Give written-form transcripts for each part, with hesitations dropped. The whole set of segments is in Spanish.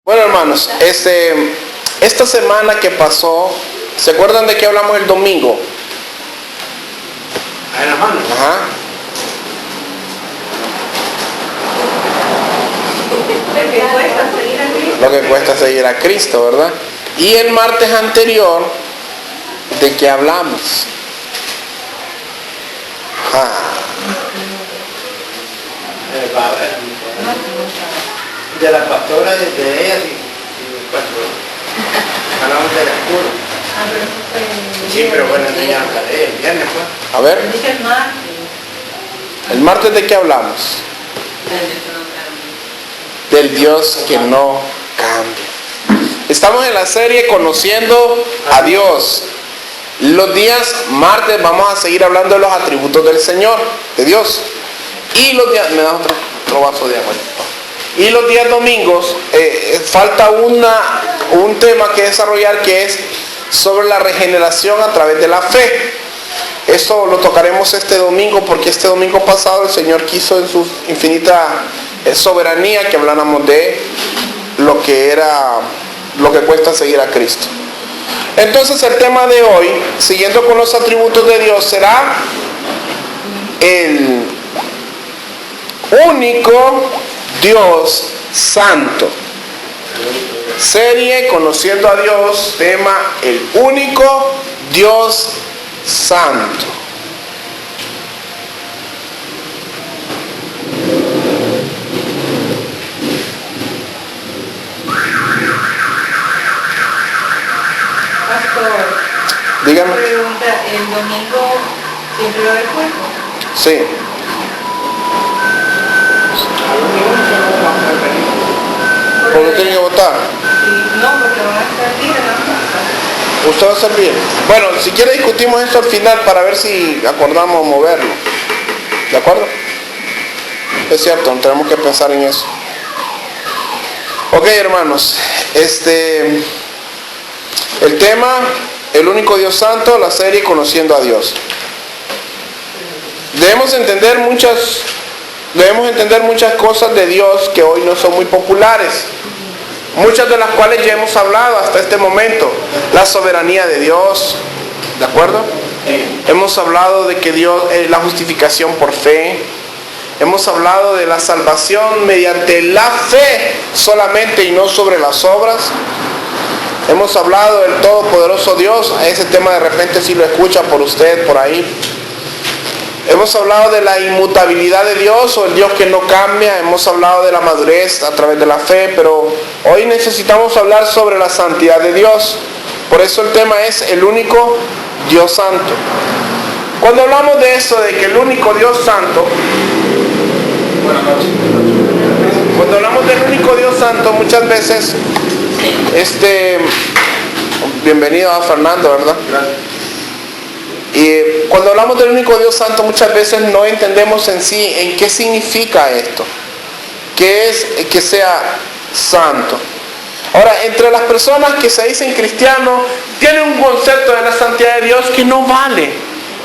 Bueno, hermanos, esta semana que pasó, ¿se acuerdan de qué hablamos el domingo? En la mano. Ajá. Lo que cuesta seguir a Cristo, ¿verdad? Y el martes anterior, ¿de qué hablamos? De la pastora, de ella y el pastor. Hablamos de la escuela. Sí, pero bueno, enseñanza de él, viernes pues. A ver, el martes ¿de qué hablamos? Del Dios que no cambia. Estamos en la serie Conociendo a Dios. Los días martes vamos a seguir hablando de los atributos del Señor, de Dios. Y los días, me da otro vaso de agua. Y los días domingos falta un tema que desarrollar, que es sobre la regeneración a través de la fe. Eso lo tocaremos este domingo, porque este domingo pasado el Señor quiso en su infinita soberanía que habláramos de lo que cuesta seguir a Cristo. Entonces el tema de hoy, siguiendo con los atributos de Dios, será el único Dios santo. Serie Conociendo a Dios, tema el único Dios santo. Pastor, Dígame. pregunta, ¿el domingo siempre va a haber juego? Sí. ¿Por qué tiene que votar? Sí, no, porque van a estar libres, ¿no? Usted va a servir. Bueno, si quiere discutimos esto al final para ver si acordamos moverlo. ¿De acuerdo? Es cierto, tenemos que pensar en eso. Ok, hermanos. El tema, el único Dios santo, la serie Conociendo a Dios. Debemos entender muchas cosas de Dios que hoy no son muy populares, muchas de las cuales ya hemos hablado hasta este momento. La soberanía de Dios, ¿de acuerdo? Hemos hablado de que Dios es la justificación por fe. Hemos hablado de la salvación mediante la fe solamente y no sobre las obras. Hemos hablado del todopoderoso Dios. Ese tema de repente si lo escucha por usted, por ahí. Hemos hablado de la inmutabilidad de Dios, o el Dios que no cambia. Hemos hablado de la madurez a través de la fe, pero hoy necesitamos hablar sobre la santidad de Dios. Por eso el tema es el único Dios santo. Cuando hablamos de eso, de que el único Dios santo, cuando hablamos del único Dios santo, muchas veces, bienvenido a Fernando, ¿verdad? Gracias. Y cuando hablamos del único Dios santo, muchas veces no entendemos en sí en qué significa esto, qué es que sea santo. Ahora, entre las personas que se dicen cristianos, tienen un concepto de la santidad de Dios que no vale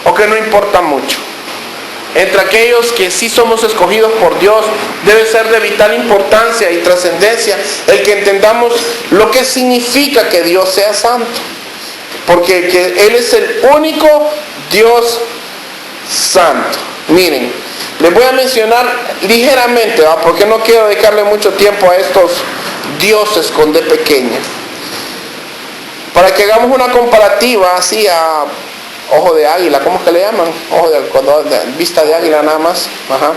o que no importa mucho. Entre aquellos que sí somos escogidos por Dios, debe ser de vital importancia y trascendencia el que entendamos lo que significa que Dios sea santo. Porque Él es el único Dios santo. Miren, les voy a mencionar ligeramente, ¿va? Porque no quiero dedicarle mucho tiempo a estos dioses con D pequeña. Para que hagamos una comparativa así a ojo de águila, ¿cómo es que le llaman? Vista de águila nada más. Ajá.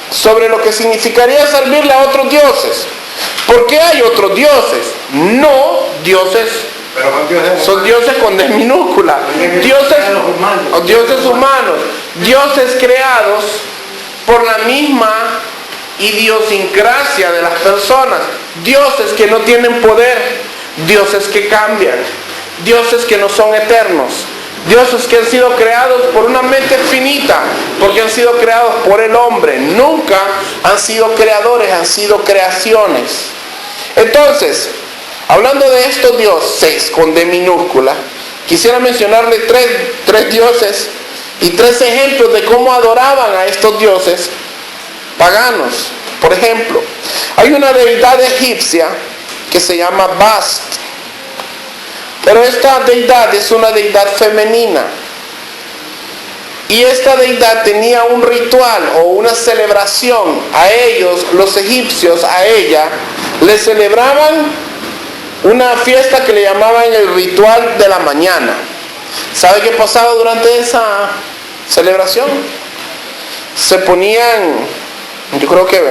Sobre lo que significaría servirle a otros dioses. ¿Por qué hay otros dioses? No dioses. Son dioses con D minúscula. Dioses humanos. Dioses creados por la misma idiosincrasia de las personas. Dioses que no tienen poder. Dioses que cambian. Dioses que no son eternos. Dioses que han sido creados por una mente finita, porque han sido creados por el hombre. Nunca han sido creadores, han sido creaciones. Entonces, hablando de estos dioses con D minúscula, quisiera mencionarle tres dioses y tres ejemplos de cómo adoraban a estos dioses paganos. Por ejemplo, hay una deidad egipcia que se llama Bast, pero esta deidad es una deidad femenina. Y esta deidad tenía un ritual o una celebración. A ellos, los egipcios, a ella, le celebraban una fiesta que le llamaban el ritual de la mañana. ¿Sabe qué pasaba durante esa celebración? Se ponían, yo creo que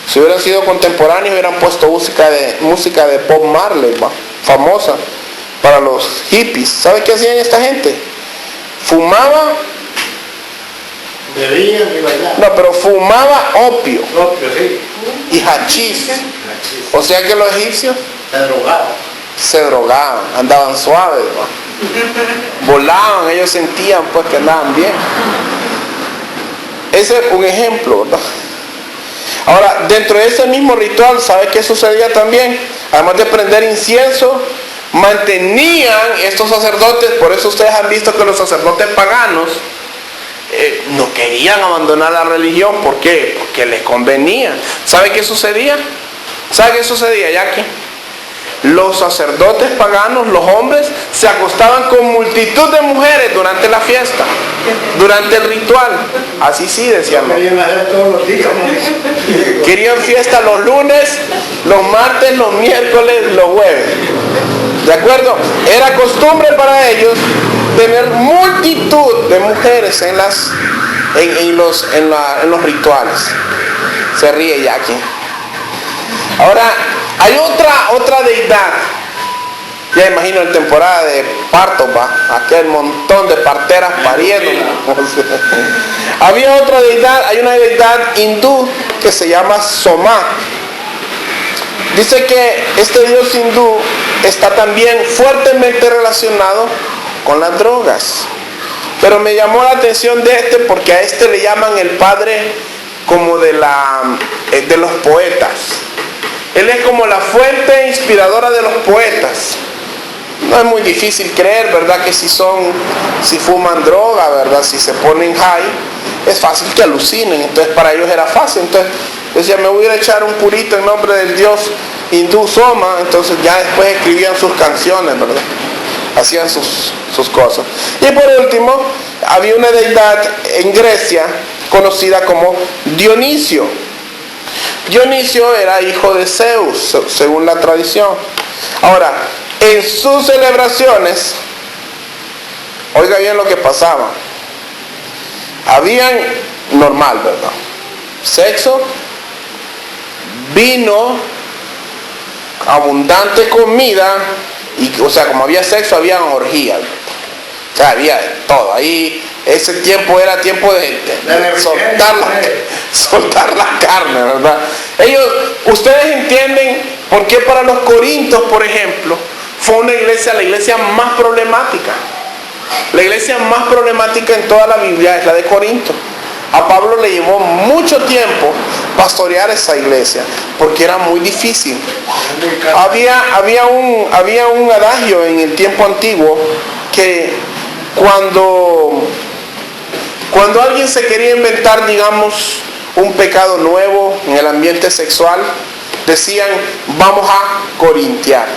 si hubieran sido contemporáneos hubieran puesto música de Bob Marley, famosa para los hippies. ¿Sabe qué hacían esta gente? Fumaba, bebían y bailaban. no, pero fumaba opio Opio, sí. y hachís. O sea que los egipcios Se drogaban. andaban suaves, ¿va? Volaban, ellos sentían pues que andaban bien. Ese es un ejemplo, ¿verdad? Ahora, dentro de ese mismo ritual, ¿sabe qué sucedía también? Además de prender incienso, mantenían estos sacerdotes, por eso ustedes han visto que los sacerdotes paganos no querían abandonar la religión. ¿Por qué? Porque les convenía. ¿Sabe qué sucedía? ¿Sabe qué sucedía, Jackie? Los sacerdotes paganos, los hombres, se acostaban con multitud de mujeres durante la fiesta, durante el ritual. Así sí, decían. Querían hacer todos los días. Querían fiesta los lunes, los martes, los miércoles, los jueves. ¿De acuerdo? Era costumbre para ellos tener multitud de mujeres en los rituales. Se ríe Jackie. Ahora, hay otra deidad. Ya imagino en temporada de parto, aquel montón de parteras pariendo. Había otra deidad, hay una deidad hindú que se llama Soma. Dice que este dios hindú está también fuertemente relacionado con las drogas. Pero me llamó la atención de porque a este le llaman el padre como de los poetas. Él es como la fuente inspiradora de los poetas. No es muy difícil creer, ¿verdad? Que si fuman droga, ¿verdad? Si se ponen high, es fácil que alucinen. Entonces para ellos era fácil. Entonces decía, me voy a echar un purito en nombre del dios hindú Soma. Entonces ya después escribían sus canciones, ¿verdad? Hacían sus cosas. Y por último, había una deidad en Grecia conocida como Dionisio. Dionisio era hijo de Zeus, según la tradición. Ahora, en sus celebraciones, oiga bien lo que pasaba. Habían, normal, ¿verdad? Sexo, vino, abundante comida, o sea, como había sexo, había orgías. O sea, había de todo. Ahí, ese tiempo era tiempo de soltar la carne, ¿verdad? Ustedes entienden por qué para los corintios, por ejemplo, fue la iglesia más problemática. La iglesia más problemática en toda la Biblia es la de Corinto. A Pablo le llevó mucho tiempo pastorear esa iglesia, porque era muy difícil. Había un adagio en el tiempo antiguo que cuando alguien se quería inventar, digamos, un pecado nuevo en el ambiente sexual, decían, vamos a corintiar.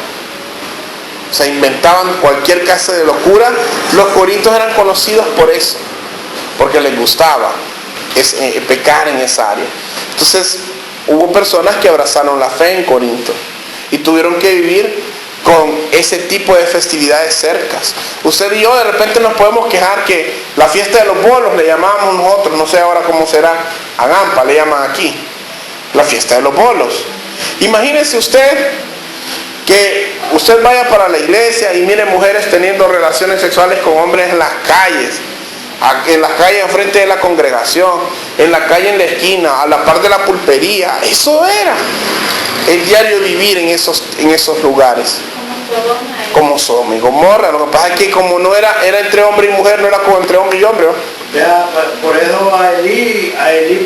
Se inventaban cualquier clase de locura. Los corintios eran conocidos por eso, porque les gustaba pecar en esa área. Entonces hubo personas que abrazaron la fe en Corinto y tuvieron que vivir con ese tipo de festividades cercas. Usted y yo de repente nos podemos quejar que la fiesta de los bolos le llamábamos nosotros, no sé ahora cómo será, Agampa le llaman aquí, la fiesta de los bolos. Imagínese usted que usted vaya para la iglesia y mire mujeres teniendo relaciones sexuales con hombres en las calles enfrente de la congregación, en la calle en la esquina, a la par de la pulpería. Eso era el diario vivir en esos lugares. Como Sodoma y Gomorra. Lo que pasa es que como no era entre hombre y mujer, no era como entre hombre y hombre, ¿no? Ya, por eso a Elí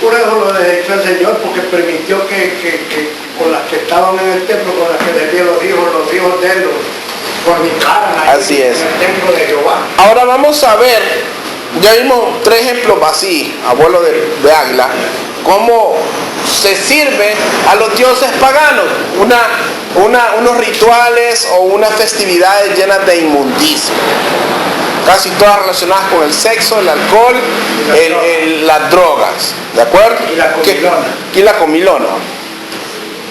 por eso lo desechó el Señor, porque permitió que con las que estaban en el templo, con las que tenían los hijos de él, fornicaran ahí. Así es. En el templo de Jehová. Ahora vamos a ver, ya vimos 3 ejemplos así, abuelo de águila, cómo se sirve a los dioses paganos, unos rituales o unas festividades llenas de inmundicia, casi todas relacionadas con el sexo, el alcohol, las drogas, ¿de acuerdo? Y la comilona. Y la comilona.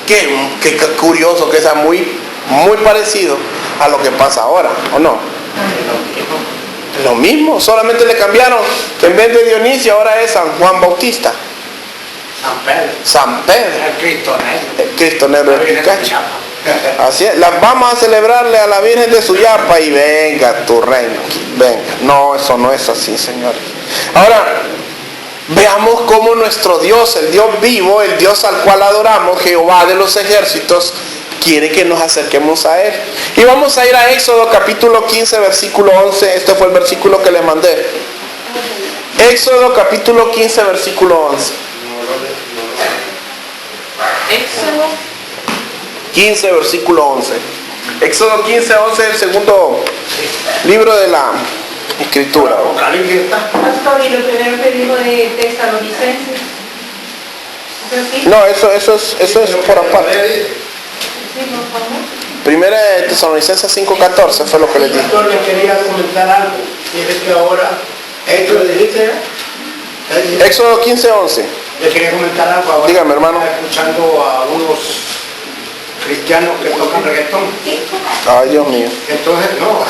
Qué curioso que sea muy parecido a lo que pasa ahora, ¿o no? Lo mismo, solamente le cambiaron, en vez de Dionisio ahora es San Juan Bautista. San Pedro. El Cristo Negro de Picacho. Así es, vamos a celebrarle a la Virgen de Suyapa y venga tu reino, venga. No, eso no es así, señores. Ahora, veamos cómo nuestro Dios, el Dios vivo, el Dios al cual adoramos, Jehová de los ejércitos, quiere que nos acerquemos a Él. Y vamos a ir a Éxodo capítulo 15, versículo 11. Este fue el versículo que le mandé. Éxodo capítulo 15, versículo 11. Éxodo 15, versículo 11. Éxodo 15, 11 es el segundo libro de la Escritura. Pastor, y lo primero que dijo de Tesalonicenses. ¿Sí? No, eso es por aparte. Sí, por favor. Primera de Tesalonicenses 5:14 fue lo que le dije. Pastor, le quería comentar algo. Dice que ahora, ¿esto lo dijiste? Éxodo 15, 11. Le quería comentar algo ahora. Dígame, hermano. Estaba escuchando a unos cristianos que tocan reggaetón. Ay, Dios mío. Entonces, no, o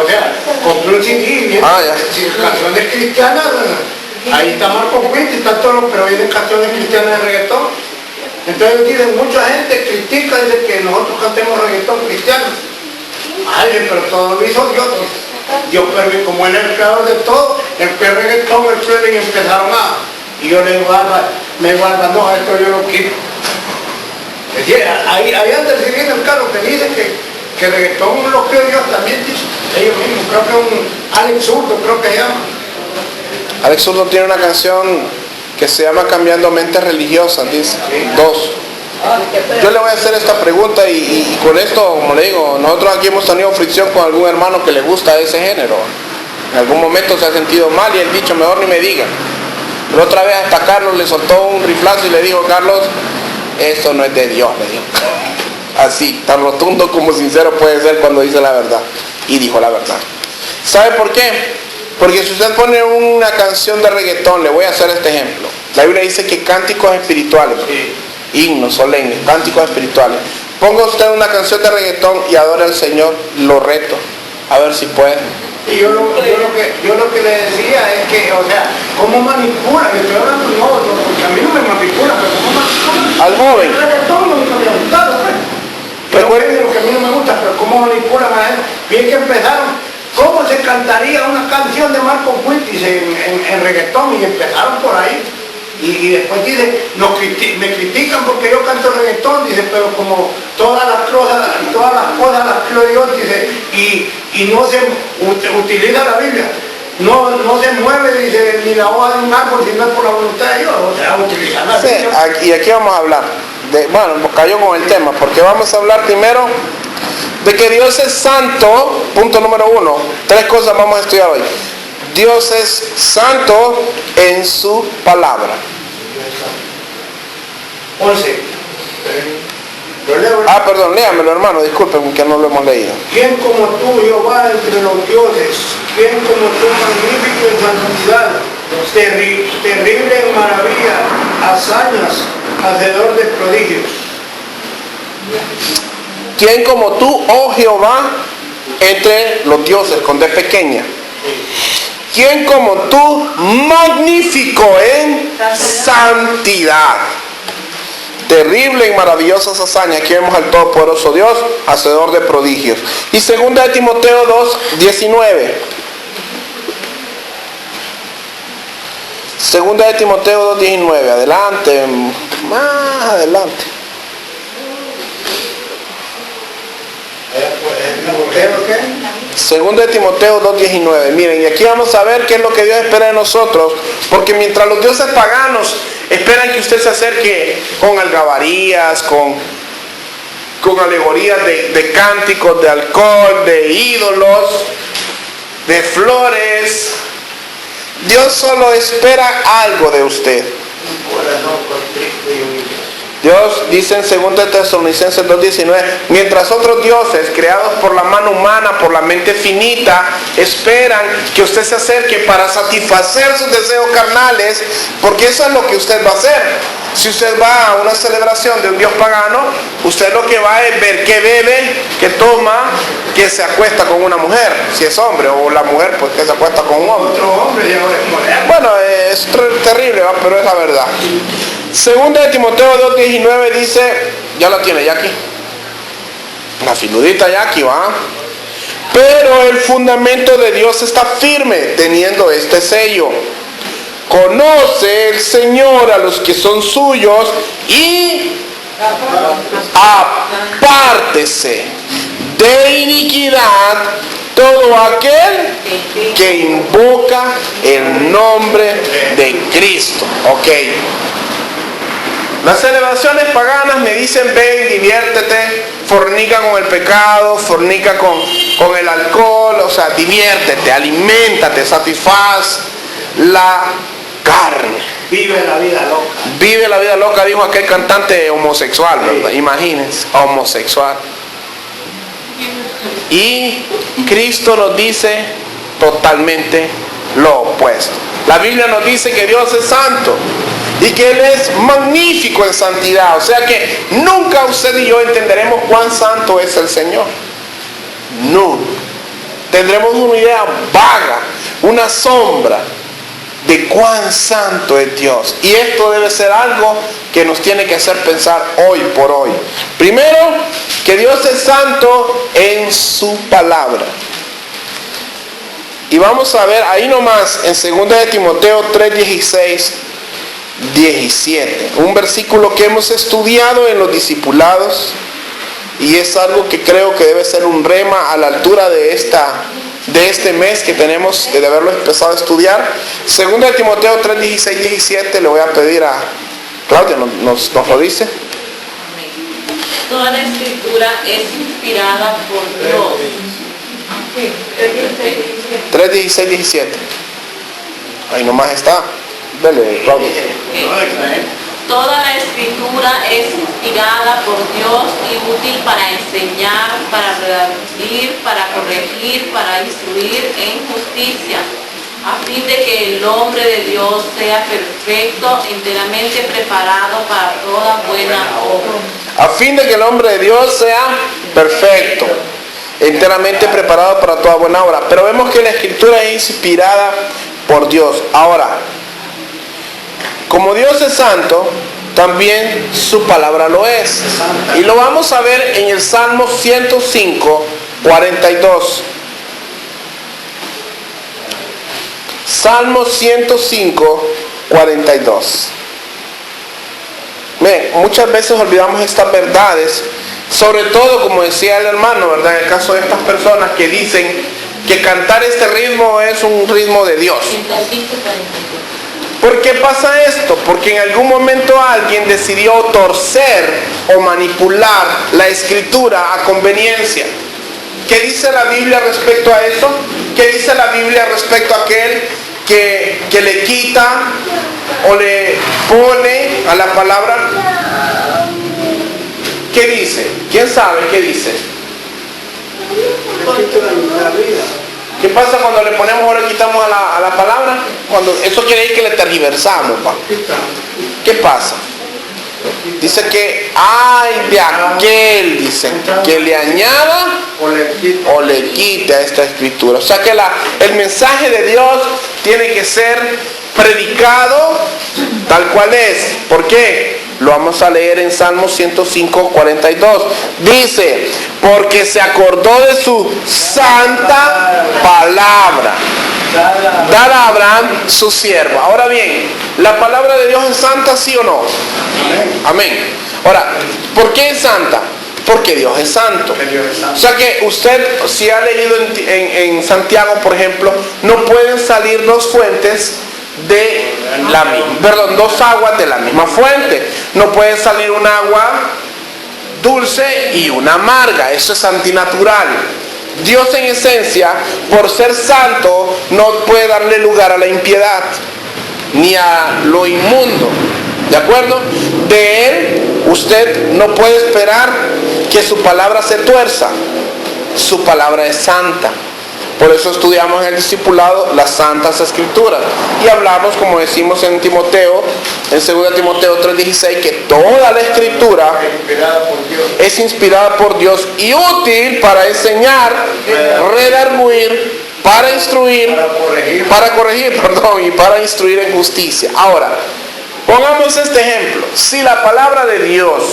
sea, compré un CD, canciones cristianas, ahí está Marco Witt, está todo, pero vienen canciones cristianas de reggaetón. Entonces dicen, mucha gente critica, dice que nosotros cantemos reggaetón cristiano. Ay, pero todo lo hizo Dios. Dios permitió, como él es el creador de todo, el que reggaetón, el suelo y empezaron a... Y yo le digo, me guarda, no, esto yo lo quito. Es decir, ahí anda el CD en el carro que dice que el reggaetón lo creó Dios también, dice, ellos mismos, creo que un Alex Zurdo, creo que se llama. Alex Zurdo tiene una canción que se llama Cambiando Mentes Religiosas, dice. Sí. 2. Yo le voy a hacer esta pregunta y con esto, como le digo, nosotros aquí hemos tenido fricción con algún hermano que le gusta ese género. En algún momento se ha sentido mal y él dicho, mejor ni me diga. Pero otra vez hasta Carlos le soltó un riflazo y le dijo, Carlos, esto no es de Dios, le dijo. Así, tan rotundo como sincero puede ser cuando dice la verdad. Y dijo la verdad. ¿Sabe por qué? Porque si usted pone una canción de reggaetón, le voy a hacer este ejemplo. La Biblia dice que cánticos espirituales, himnos solemnes, cánticos espirituales. Ponga usted una canción de reggaetón y adore al Señor, lo reto, a ver si puede. Y yo lo que le decía es que, o sea, ¿cómo manipula? Yo estoy hablando no, porque a mí no me manipula, pero ¿cómo manipula? Al joven. El reggaetón nunca me ha gustado, pues. Recuerden lo que a mí no me gusta, pero ¿cómo manipulan a él? Bien que empezaron, ¿cómo se cantaría una canción de Marco Fuentes en reggaetón? Y empezaron por ahí. Y después dice, me critican porque yo canto reggaetón, dice, pero como todas las cosas las creó Dios, dice, y no se utiliza la Biblia, no se mueve, dice, ni la hoja de un árbol, si no es por la voluntad de Dios, o sea, utilizar la Biblia. Sí, y aquí vamos a hablar, bueno, cayó con el tema, porque vamos a hablar primero de que Dios es santo, punto número 1, 3 cosas vamos a estudiar hoy. Dios es santo en su palabra. 11. Perdón, léamelo, hermano, disculpen que no lo hemos leído. ¿Quién como tú, Jehová, entre los dioses? ¿Quién como tú, magnífico en santidad? Terrible en maravilla, hazañas, hacedor de prodigios. ¿Quién como tú, oh Jehová, entre los dioses, con D pequeña? ¿Quién como tú, magnífico en santidad? Terrible y maravillosas hazañas. Aquí vemos al todopoderoso Dios, hacedor de prodigios. Y 2 de Timoteo 2, 19. 2 de Timoteo 2, 19. Adelante, más adelante. Segundo de Timoteo 2:19. Miren, y aquí vamos a ver qué es lo que Dios espera de nosotros, porque mientras los dioses paganos esperan que usted se acerque con algabarías, con alegorías de cánticos, de alcohol, de ídolos, de flores, Dios solo espera algo de usted. Un corazón contrito y Dios dice en 2 Tesalonicenses 2:19, mientras otros dioses creados por la mano humana, por la mente finita, esperan que usted se acerque para satisfacer sus deseos carnales, porque eso es lo que usted va a hacer. Si usted va a una celebración de un dios pagano, usted lo que va es ver qué bebe, qué toma, que se acuesta con una mujer, si es hombre, o la mujer pues que se acuesta con un hombre. Otro hombre ya ahora es moderno. Bueno, es terrible, ¿va? Pero es la verdad. Segunda de Timoteo 2:19 dice, ya la tiene Jackie, la filudita Jackie, ¿va? Pero el fundamento de Dios está firme, teniendo este sello. Conoce el Señor a los que son suyos y apártese de iniquidad todo aquel que invoca el nombre de Cristo. Ok. Las celebraciones paganas me dicen, ven, diviértete, fornica con el pecado, fornica con el alcohol, o sea, diviértete, aliméntate, satisfaz la carne. Vive la vida loca. Vive la vida loca, dijo aquel cantante homosexual, ¿verdad? Imagínense, homosexual. Y Cristo nos dice totalmente lo opuesto. La Biblia nos dice que Dios es santo y que Él es magnífico en santidad. O sea que nunca usted y yo entenderemos cuán santo es el Señor. No. Tendremos una idea vaga, una sombra de cuán santo es Dios. Y esto debe ser algo que nos tiene que hacer pensar hoy por hoy. Primero, que Dios es santo en su palabra. Y vamos a ver ahí nomás en 2 de Timoteo 3:16, 17. Un versículo que hemos estudiado en los discipulados. Y es algo que creo que debe ser un rema a la altura de este mes que tenemos de haberlo empezado a estudiar. 2 de Timoteo 3:16, 17. Le voy a pedir a Claudia, nos lo dice. Toda la escritura es inspirada por Dios. 3:16, 17. Ahí nomás está. Dale, Claudia. Toda la escritura es inspirada por Dios y útil para enseñar, para redarguir, para corregir, para instruir en justicia, a fin de que el hombre de Dios sea perfecto, enteramente preparado para toda buena obra. A fin de que el hombre de Dios sea perfecto, enteramente preparado para toda buena obra. Pero vemos que la escritura es inspirada por Dios. Ahora, como Dios es santo, también su palabra lo es. Y lo vamos a ver en el Salmo 105, 42. Salmo 105, 42. Muchas veces olvidamos estas verdades, sobre todo, como decía el hermano, ¿verdad? En el caso de estas personas que dicen que cantar este ritmo es un ritmo de Dios. ¿Por qué pasa esto? Porque en algún momento alguien decidió torcer o manipular la escritura a conveniencia. ¿Qué dice la Biblia respecto a eso? ¿Qué dice la Biblia respecto a aquel que le quita o le pone a la palabra? ¿Qué dice? ¿Quién sabe qué dice? ¿Qué pasa cuando le ponemos o le quitamos a la palabra? Eso quiere decir que le tergiversamos, ¿pa? ¿Qué pasa? Dice que hay de aquel, dice, que le añada o le quite a esta escritura. O sea que el mensaje de Dios tiene que ser predicado tal cual es. ¿Por qué? Lo vamos a leer en Salmo 105, 42. Dice, porque se acordó de su santa palabra, dada a Abraham su siervo. Ahora bien, ¿la palabra de Dios es santa, sí o no? Amén. Ahora, ¿por qué es santa? Porque Dios es santo. O sea que usted, si ha leído en Santiago, por ejemplo, no pueden salir dos fuentes de dos aguas de la misma fuente. No puede salir un agua dulce y una amarga. Eso es antinatural. Dios en esencia, por ser santo, no puede darle lugar a la impiedad ni a lo inmundo. ¿De acuerdo? De Él usted no puede esperar que su palabra se tuerza. Su palabra es santa. Por eso estudiamos en el discipulado las Santas Escrituras. Y hablamos, como decimos en Timoteo, en 2 Timoteo 3:16, que toda la Escritura es inspirada por Dios y útil para enseñar, redarguir, para instruir, para corregir, y para instruir en justicia. Ahora, pongamos este ejemplo. Si la palabra de Dios,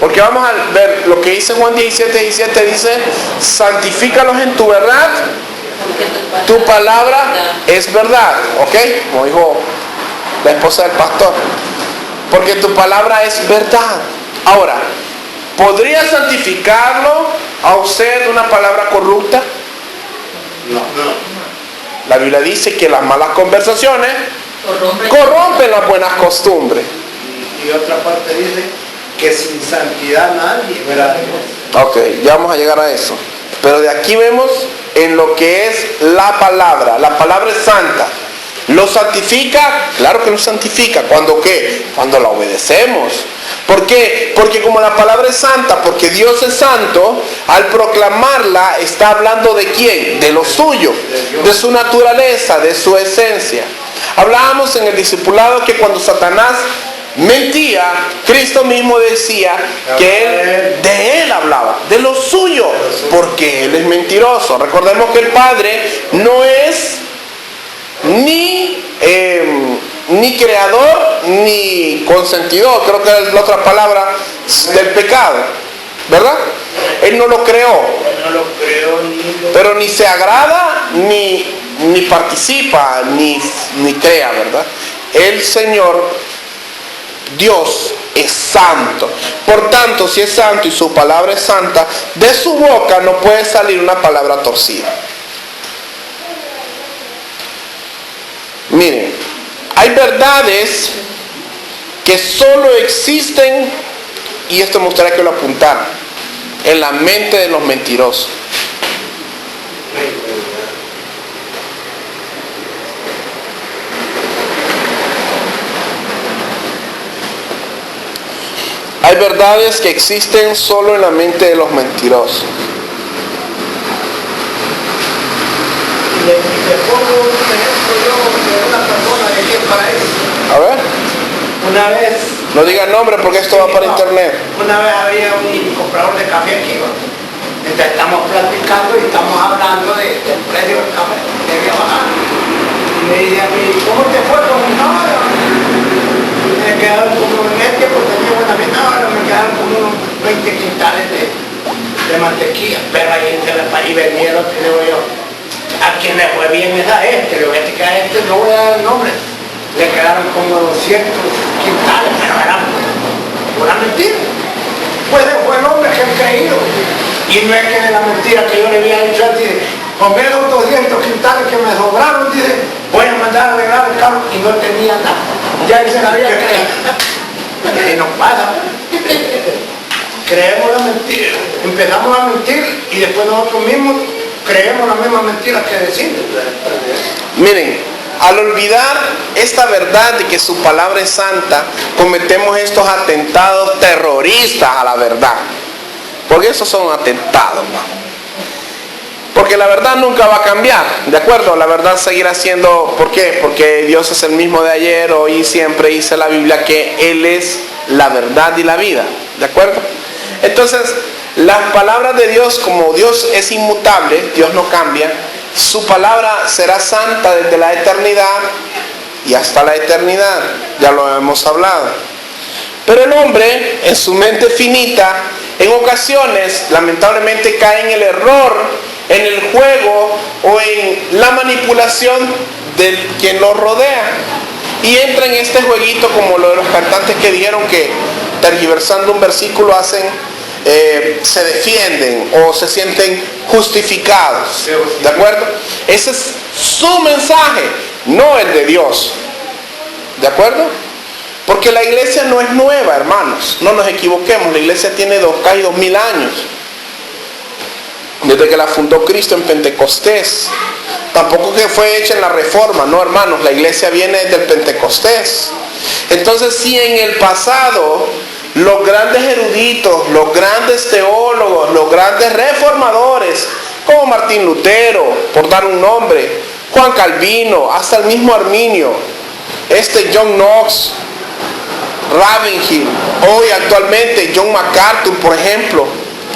porque vamos a ver lo que dice Juan 17:17, dice, santifícalos en tu verdad, tu palabra es verdad, ¿ok? Como dijo la esposa del pastor, porque tu palabra es verdad. Ahora, ¿podría santificarlo a usted una palabra corrupta? No. La Biblia dice que las malas conversaciones corrompen las buenas costumbres. Y otra parte dice que sin santidad nadie verá a Dios. Ok, ya vamos a llegar a eso. Pero de aquí vemos en lo que es la palabra es santa. ¿Lo santifica? Claro que lo santifica. ¿Cuándo qué? Cuando la obedecemos. ¿Por qué? Porque como la palabra es santa, porque Dios es santo, al proclamarla está hablando de quién, de lo suyo, de su naturaleza, de su esencia. Hablábamos en el discipulado que cuando Satanás mentía, Cristo mismo decía que de él hablaba, de lo suyo, porque él es mentiroso. Recordemos que el Padre no es ni creador ni consentidor, creo que es la otra palabra del pecado, ¿verdad? Él no lo creó, pero ni se agrada ni participa ni crea, ¿verdad? El Señor Dios es santo. Por tanto, si es santo y su palabra es santa, de su boca no puede salir una palabra torcida. Miren, hay verdades que solo existen, y esto me gustaría que lo apuntaran, en la mente de los mentirosos. Hay verdades que existen solo en la mente de los mentirosos. Le pongo un ejemplo yo de una persona que quiere para eso. A ver, Una vez, no diga el nombre porque esto va para internet. una vez había un comprador de café aquí, ¿no? Entonces estamos platicando y estamos hablando del precio del café, que debía bajar. Y me dice a mí, ¿cómo te fue con mi novia? Me quedaron como en este, porque tenía buena vida, me quedaron como unos 20 quintales de mantequilla. Pero ahí se la y vendieron, te digo yo, a quien le fue bien es a este, le voy a decir que a este no voy a dar el nombre. Le quedaron como 200 quintales, pero era una mentira. Pues fue el hombre que he creído. Y no es que de la mentira que yo le había dicho a ti, con esos 200 quintales que me sobraron, dice, voy a mandar a arreglar el carro, y no tenía nada. Ya él se la había creído. Y nos pasa. Creemos la mentira, empezamos a mentir y después nosotros mismos creemos las mismas mentiras que decimos. Miren, al olvidar esta verdad de que su palabra es santa, cometemos estos atentados terroristas a la verdad. Porque esos son atentados, ¿no? Porque la verdad nunca va a cambiar, ¿de acuerdo? La verdad seguirá siendo, ¿por qué? Porque Dios es el mismo de ayer, hoy y siempre. Dice la Biblia que Él es la verdad y la vida, ¿de acuerdo? Entonces, las palabras de Dios, como Dios es inmutable, Dios no cambia, su palabra será santa desde la eternidad y hasta la eternidad, ya lo hemos hablado. Pero el hombre, en su mente finita, en ocasiones, lamentablemente cae en el error, en el juego o en la manipulación de quien lo rodea. Y entra en este jueguito como lo de los cantantes que dijeron que tergiversando un versículo se defienden o se sienten justificados. ¿De acuerdo? Ese es su mensaje, no el de Dios. ¿De acuerdo? Porque la iglesia no es nueva, hermanos. No nos equivoquemos. La iglesia tiene casi 2000 años. Desde que la fundó Cristo en Pentecostés. Tampoco que fue hecha en la Reforma. No, hermanos. La iglesia viene desde el Pentecostés. Entonces, si en el pasado los grandes eruditos, los grandes teólogos, los grandes reformadores, como Martín Lutero, por dar un nombre, Juan Calvino, hasta el mismo Arminio, John Knox, Ravenhill, hoy actualmente John MacArthur, por ejemplo,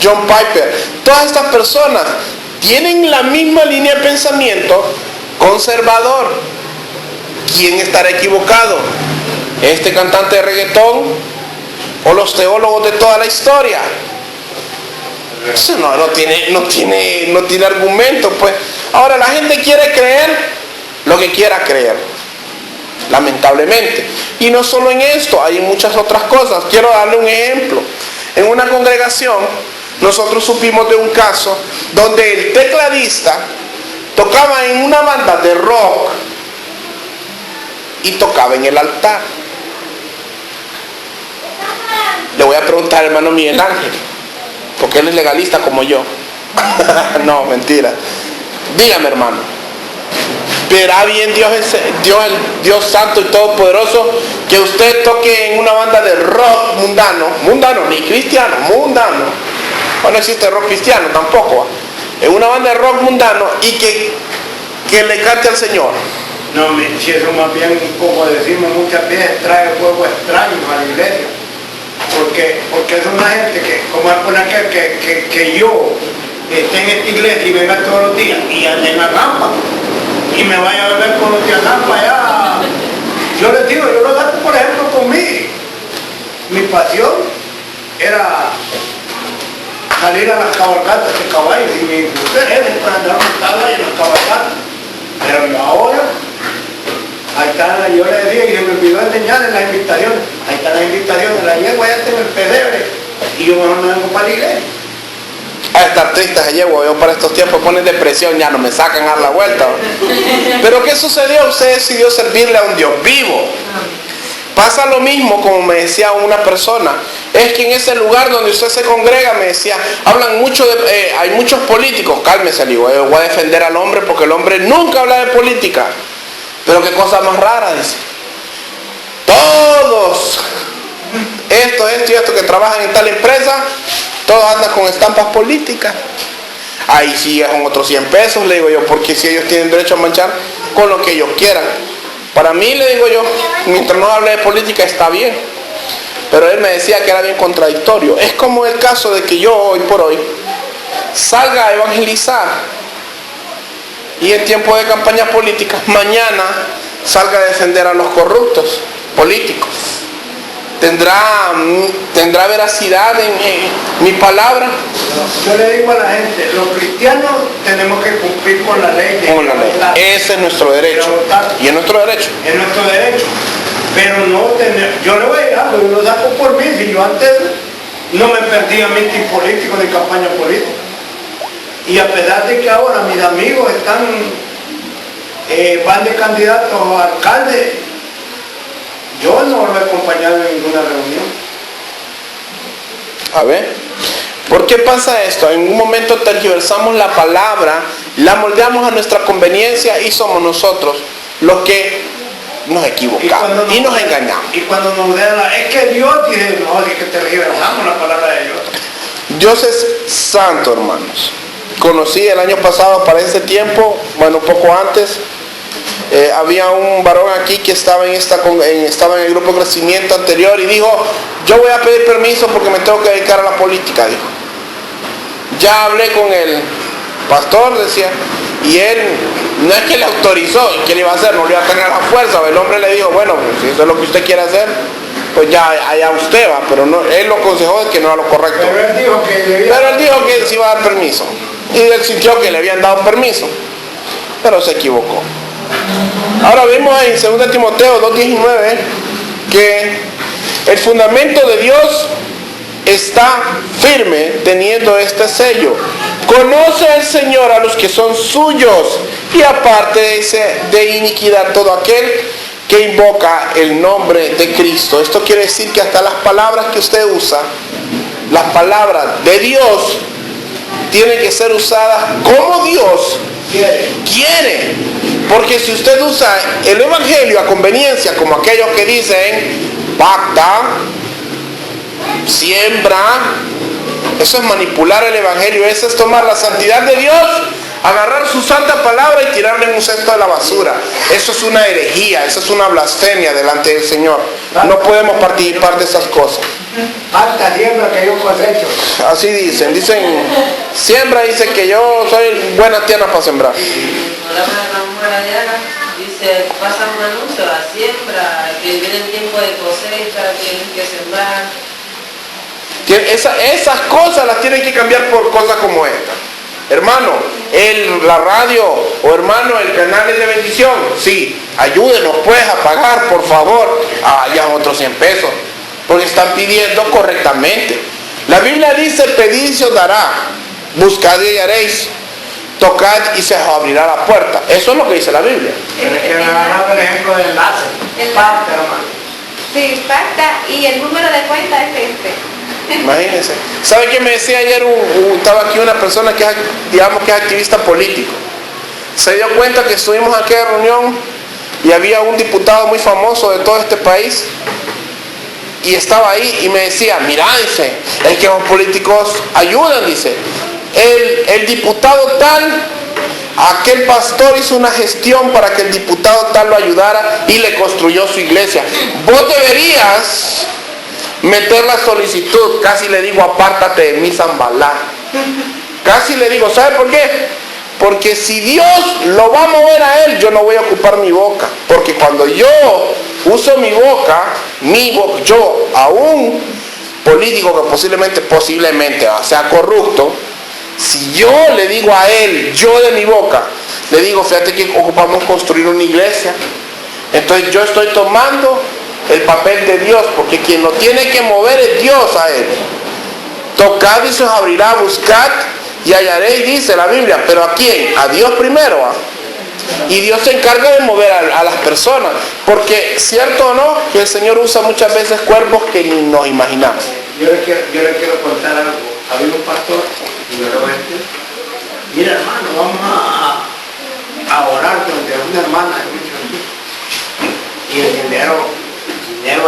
John Piper, todas estas personas tienen la misma línea de pensamiento conservador. ¿Quién estará equivocado? ¿Este cantante de reggaetón o los teólogos de toda la historia? Eso no tiene argumento, pues. Ahora la gente quiere creer lo que quiera creer, lamentablemente. Y no solo en esto, hay muchas otras cosas. Quiero darle un ejemplo. En una congregación, nosotros supimos de un caso donde el tecladista tocaba en una banda de rock y tocaba en el altar. Le voy a preguntar al hermano Miguel Ángel, porque él es legalista como yo. No, mentira. Dígame, hermano, ¿verá bien Dios Santo y Todopoderoso que usted toque en una banda de rock mundano, ni cristiano, mundano? No existe rock cristiano tampoco, en una banda de rock mundano, y que le cante al Señor? No, si eso más bien, como decimos muchas veces, trae fuego extraño a la iglesia. Porque es una gente que, como es poner que yo esté en esta iglesia y venga todos los días y ande en la rampa y me vaya a beber con los días rampa allá. Yo les digo, yo lo saco por ejemplo con mi pasión era salir a las cabalgatas de caballos y mi mujer es para andar montada en las cabalgatas. Pero yo ahora, ahí está, yo le decía y se me olvidó enseñarles las invitaciones. Ahí están las invitaciones, la yegua ya está en el pesebre y yo mejor no vengo para la iglesia. A estar triste esa yegua, yo para estos tiempos ponen depresión, ya no me sacan a dar la vuelta. Pero ¿qué sucedió? Usted decidió servirle a un Dios vivo. Pasa lo mismo, como me decía una persona, es que en ese lugar donde usted se congrega, me decía, hablan mucho hay muchos políticos. Cálmese, le digo, yo voy a defender al hombre porque el hombre nunca habla de política. Pero qué cosa más rara, dice. Todos, esto y esto que trabajan en tal empresa, todos andan con estampas políticas. Ahí sí son otros 100 pesos, le digo yo, porque si ellos tienen derecho a manchar con lo que ellos quieran. Para mí, le digo yo, mientras no hable de política está bien. Pero él me decía que era bien contradictorio. Es como el caso de que yo hoy por hoy salga a evangelizar y en tiempo de campañas políticas mañana salga a defender a los corruptos políticos. ¿Tendrá veracidad en mi palabra? Yo le digo a la gente, los cristianos tenemos que cumplir con la ley. Con la ley. Ese es nuestro derecho. Y es nuestro derecho. Es nuestro derecho. Pero no tener, yo le voy a decir algo, yo lo saco por mí, si yo antes no me perdía mitin político ni campaña política. Y a pesar de que ahora mis amigos van de candidatos a alcalde, yo no lo he acompañado en ninguna reunión. A ver, ¿por qué pasa esto? En un momento tergiversamos la palabra, la moldeamos a nuestra conveniencia y somos nosotros los que nos equivocamos y nos engañamos. Y cuando nos den es que Dios dice, no, es que tergiversamos la palabra de Dios. Dios es santo, hermanos. Conocí el año pasado, para ese tiempo, bueno, un poco antes, había un varón aquí que estaba en el grupo de crecimiento anterior y dijo, yo voy a pedir permiso porque me tengo que dedicar a la política, dijo. Ya hablé con el pastor, decía, y él no es que le autorizó, ¿y qué le iba a hacer? No le iba a tener la fuerza. El hombre le dijo, bueno, pues, si eso es lo que usted quiere hacer, pues ya allá usted va, pero no, él lo aconsejó de que no era lo correcto. Pero él dijo que se iba a dar permiso. Y él sintió que le habían dado permiso, pero se equivocó. Ahora vemos en 2 Timoteo 2:19 que el fundamento de Dios está firme teniendo este sello. Conoce el Señor a los que son suyos y aparte de iniquidad todo aquel que invoca el nombre de Cristo. Esto quiere decir que hasta las palabras que usted usa, las palabras de Dios, tienen que ser usadas como Dios quiere. Porque si usted usa el evangelio a conveniencia, como aquellos que dicen pacta, siembra. Eso es manipular el evangelio, eso es tomar la santidad de Dios, agarrar su santa palabra y tirarla en un cesto de la basura. Eso es una herejía, eso es una blasfemia delante del Señor. No podemos participar de esas cosas. Harta siembra que yo cosecho. Así dicen, siembra, dice que yo soy buena tierra para sembrar. Dice, pasa un anuncio, la siembra, que viene el tiempo de cosecha, tienen que sembrar. Esas cosas las tienen que cambiar por cosas como esta. Hermano, la radio, o hermano, el canal es de bendición. Sí, ayúdenos pues a pagar, por favor. Ya otros 100 pesos. Porque están pidiendo correctamente. La Biblia dice, pedid y se os dará. Buscad y hallaréis. Tocad y se os abrirá la puerta. Eso es lo que dice la Biblia. Tienes que agarrar el ejemplo de enlace. Pacta, hermano. Sí, pacta, y el número de cuenta es este. Imagínense. ¿Sabe qué me decía ayer? Estaba aquí una persona que es, digamos que es activista político. Se dio cuenta que estuvimos aquí en reunión y había un diputado muy famoso de todo este país. Y estaba ahí y me decía, mira, dice, es que los políticos ayudan, dice. El diputado tal, aquel pastor hizo una gestión para que el diputado tal lo ayudara y le construyó su iglesia. Vos deberías meter la solicitud, casi le digo, apártate de mí, Zambalá. Casi le digo, ¿sabe por qué? Porque si Dios lo va a mover a él, yo no voy a ocupar mi boca. Porque cuando yo uso mi boca, yo a un político que posiblemente sea corrupto, si yo le digo a él, yo de mi boca, le digo, fíjate que ocupamos construir una iglesia, entonces yo estoy tomando el papel de Dios, porque quien lo tiene que mover es Dios a él. Tocad y se os abrirá, buscad y hallaréis, dice la Biblia. ¿Pero a quién? A Dios primero. Y Dios se encarga de mover a las personas, porque cierto o no, que el Señor usa muchas veces cuerpos que ni nos imaginamos. Yo le quiero contar algo. Había un pastor, mira, hermano, vamos a orar donde una hermana de mucho aquí. Y el dinero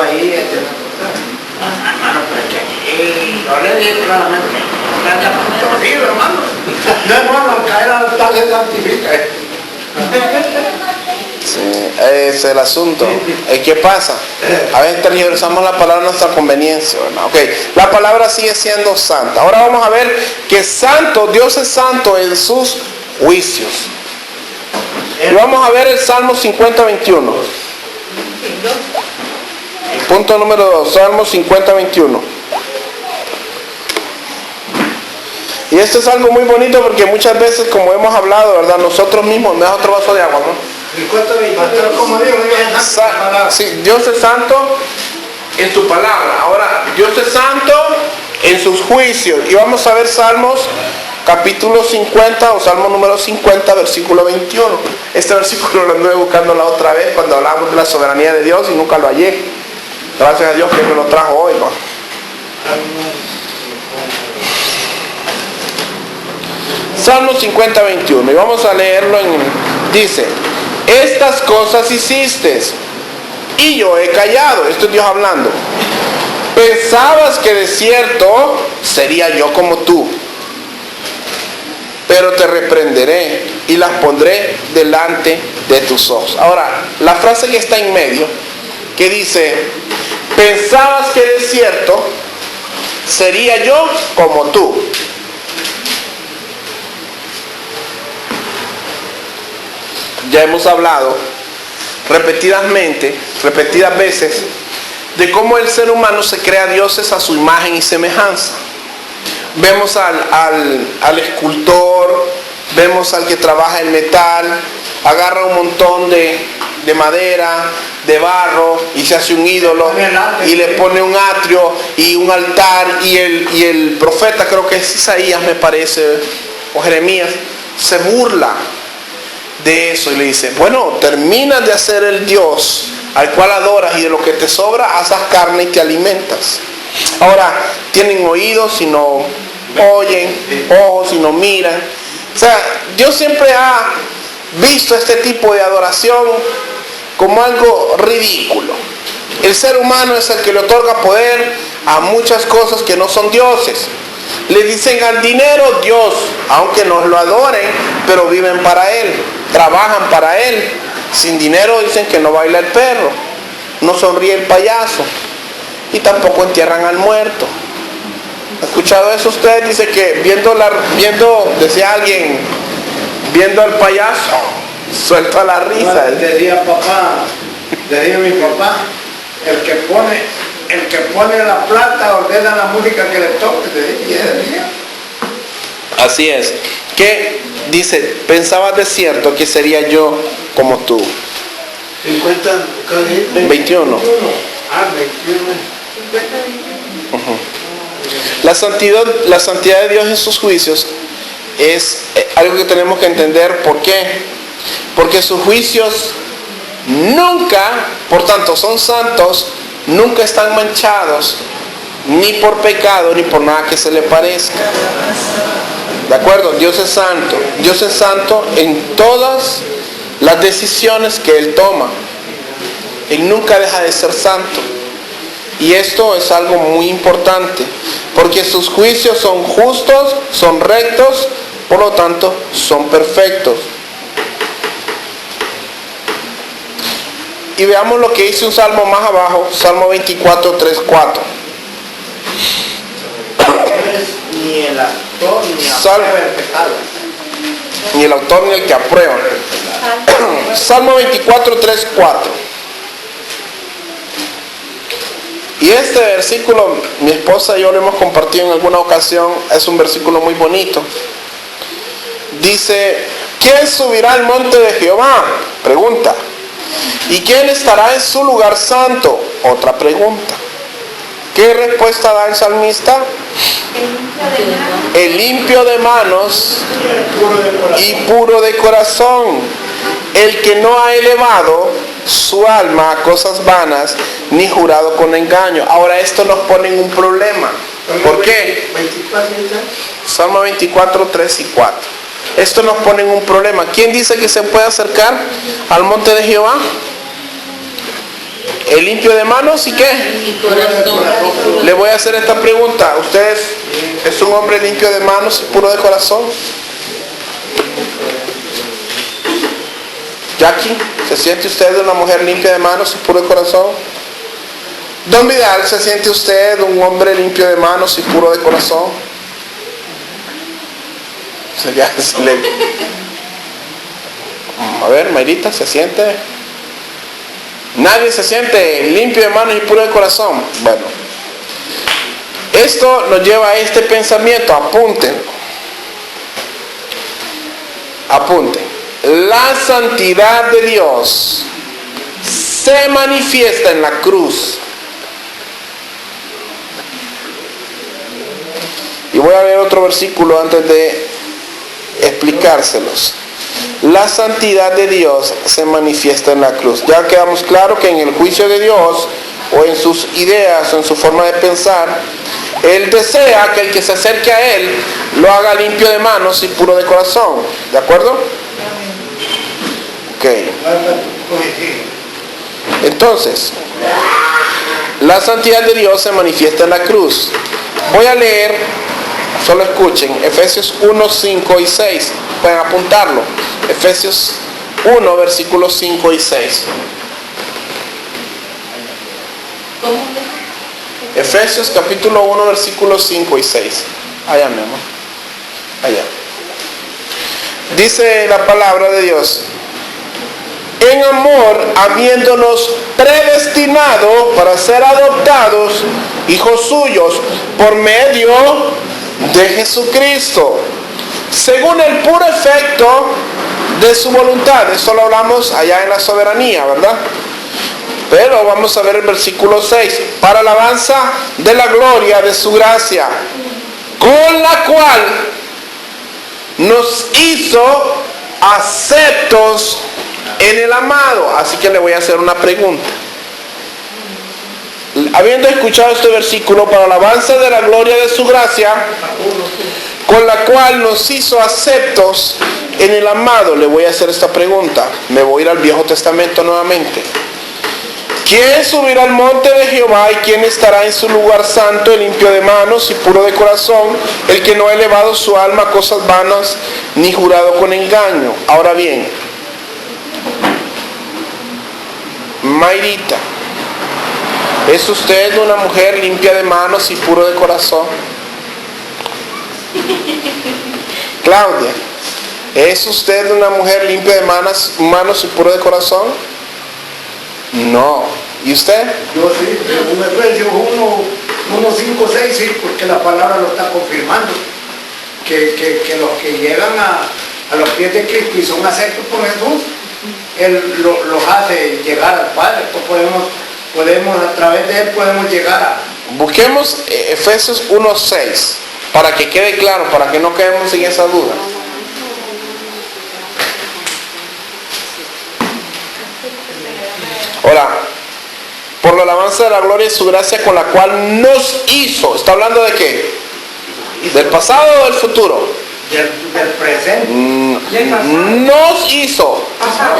ahí es de hermano, pero es que aquí yo le dije claramente, horrible, hermano. No, hermano, al caer al altar se santifica. Sí, ese es el asunto. ¿Qué pasa? A veces tergiversamos la palabra a nuestra conveniencia, ¿verdad? Okay. La palabra sigue siendo santa. Ahora vamos a ver que santo, Dios es santo en sus juicios. Y vamos a ver el Salmo 50:21. Punto número 2, Salmo 50:21. Y esto es algo muy bonito porque muchas veces, como hemos hablado, ¿verdad? Nosotros mismos, me das otro vaso de agua, ¿no? Sí, Dios es santo en su palabra. Ahora, Dios es santo en sus juicios. Y vamos a ver Salmos capítulo 50 o Salmo número 50, versículo 21. Este versículo lo anduve buscando la otra vez cuando hablábamos de la soberanía de Dios y nunca lo hallé. Gracias a Dios que me lo trajo hoy, ¿no? Salmo 50:21, y vamos a leerlo dice, estas cosas hiciste y yo he callado. Esto es Dios hablando. Pensabas que de cierto sería yo como tú, pero te reprenderé y las pondré delante de tus ojos. Ahora, la frase que está en medio, que dice, pensabas que de cierto sería yo como tú. Ya hemos hablado repetidas veces, de cómo el ser humano se crea dioses a su imagen y semejanza. Vemos al escultor, vemos al que trabaja el metal, agarra un montón de madera, de barro y se hace un ídolo y le pone un atrio y un altar, y el profeta, creo que es Isaías me parece, o Jeremías, se burla de eso y le dice, bueno, terminas de hacer el Dios al cual adoras y de lo que te sobra haces carne y te alimentas. Ahora, tienen oídos y no oyen, ojos y no miran. O sea, Dios siempre ha visto este tipo de adoración como algo ridículo. El ser humano es el que le otorga poder a muchas cosas que no son dioses. Le dicen al dinero Dios, aunque no lo adoren, pero viven para Él, trabajan para Él. Sin dinero dicen que no baila el perro, no sonríe el payaso y tampoco entierran al muerto. ¿Ha escuchado eso usted? Dice que decía alguien, viendo al payaso, suelta la risa. Decía mi papá, el que pone la plata ordena la música que le toque. Así es. Que dice, pensabas de cierto que sería yo como tú. 21. Ah, 21. La santidad de Dios en sus juicios es algo que tenemos que entender. ¿Por qué? Porque sus juicios nunca, por tanto, son santos, nunca están manchados, ni por pecado, ni por nada que se le parezca. ¿De acuerdo? Dios es santo. Dios es santo en todas las decisiones que Él toma. Él nunca deja de ser santo. Y esto es algo muy importante, porque sus juicios son justos, son rectos, por lo tanto, son perfectos. Y veamos lo que dice un salmo más abajo, Salmo 24, 3, 4. Ni el actor ni aprueba el pecado. Ni el autor ni el que aprueba. Salmo 24, 3, 4. Y este versículo, mi esposa y yo lo hemos compartido en alguna ocasión, es un versículo muy bonito. Dice, ¿quién subirá al monte de Jehová? Pregunta. ¿Y quién estará en su lugar santo? Otra pregunta. ¿Qué respuesta da el salmista? El limpio de manos y puro de corazón, el que no ha elevado su alma a cosas vanas, ni jurado con engaño. Ahora esto nos pone en un problema. ¿Por qué? Salmo 24, 3 y 4. Esto nos pone en un problema. ¿Quién dice que se puede acercar al monte de Jehová? El limpio de manos y qué. Le voy a hacer esta pregunta. ¿Usted es un hombre limpio de manos y puro de corazón? Jackie, ¿se siente usted una mujer limpia de manos y puro de corazón? Don Vidal, ¿se siente usted un hombre limpio de manos y puro de corazón? A ver, Mayrita, ¿se siente? Nadie se siente limpio de manos y puro de corazón. Bueno, esto nos lleva a este pensamiento. Apunten. La santidad de Dios se manifiesta en la cruz. Y voy a leer otro versículo antes de explicárselos. La santidad de Dios se manifiesta en la cruz. Ya quedamos claro que en el juicio de Dios, o en sus ideas, o en su forma de pensar, Él desea que el que se acerque a Él lo haga limpio de manos y puro de corazón. ¿De acuerdo? Ok. Entonces, la santidad de Dios se manifiesta en la cruz. Voy a leer, solo escuchen, Efesios 1, 5 y 6. Pueden apuntarlo. Efesios 1, versículos 5 y 6. Efesios capítulo 1, versículos 5 y 6. Allá, mi amor. Allá. Dice la palabra de Dios: en amor, habiéndonos predestinado para ser adoptados hijos suyos por medio de Jesucristo, según el puro efecto de su voluntad. Esto lo hablamos allá en la soberanía, ¿verdad? Pero vamos a ver el versículo 6. Para alabanza de la gloria de su gracia, con la cual nos hizo aceptos en el amado. Así que le voy a hacer una pregunta. Habiendo escuchado este versículo, para alabanza de la gloria de su gracia, con la cual nos hizo aceptos en el amado, le voy a hacer esta pregunta. Me voy a ir al Viejo Testamento nuevamente. ¿Quién subirá al monte de Jehová y quién estará en su lugar santo, el limpio de manos y puro de corazón, el que no ha elevado su alma a cosas vanas ni jurado con engaño? Ahora bien, Mayrita, ¿es usted una mujer limpia de manos y puro de corazón? Claudia, ¿es usted una mujer limpia de manos y puro de corazón? No. ¿Y usted? Yo sí, según Efesios 1:5-6, sí, porque la palabra lo está confirmando. Que los que llegan a los pies de Cristo y son aceptos por Jesús, Él los hace llegar al Padre. Pues podemos, a través de Él podemos llegar a... Busquemos Efesios 1:6, para que quede claro, para que no quedemos en esa duda. Ahora, por la alabanza de la gloria y su gracia con la cual nos hizo. ¿Está hablando de qué? ¿Del pasado o del futuro? Del presente. Nos hizo. Está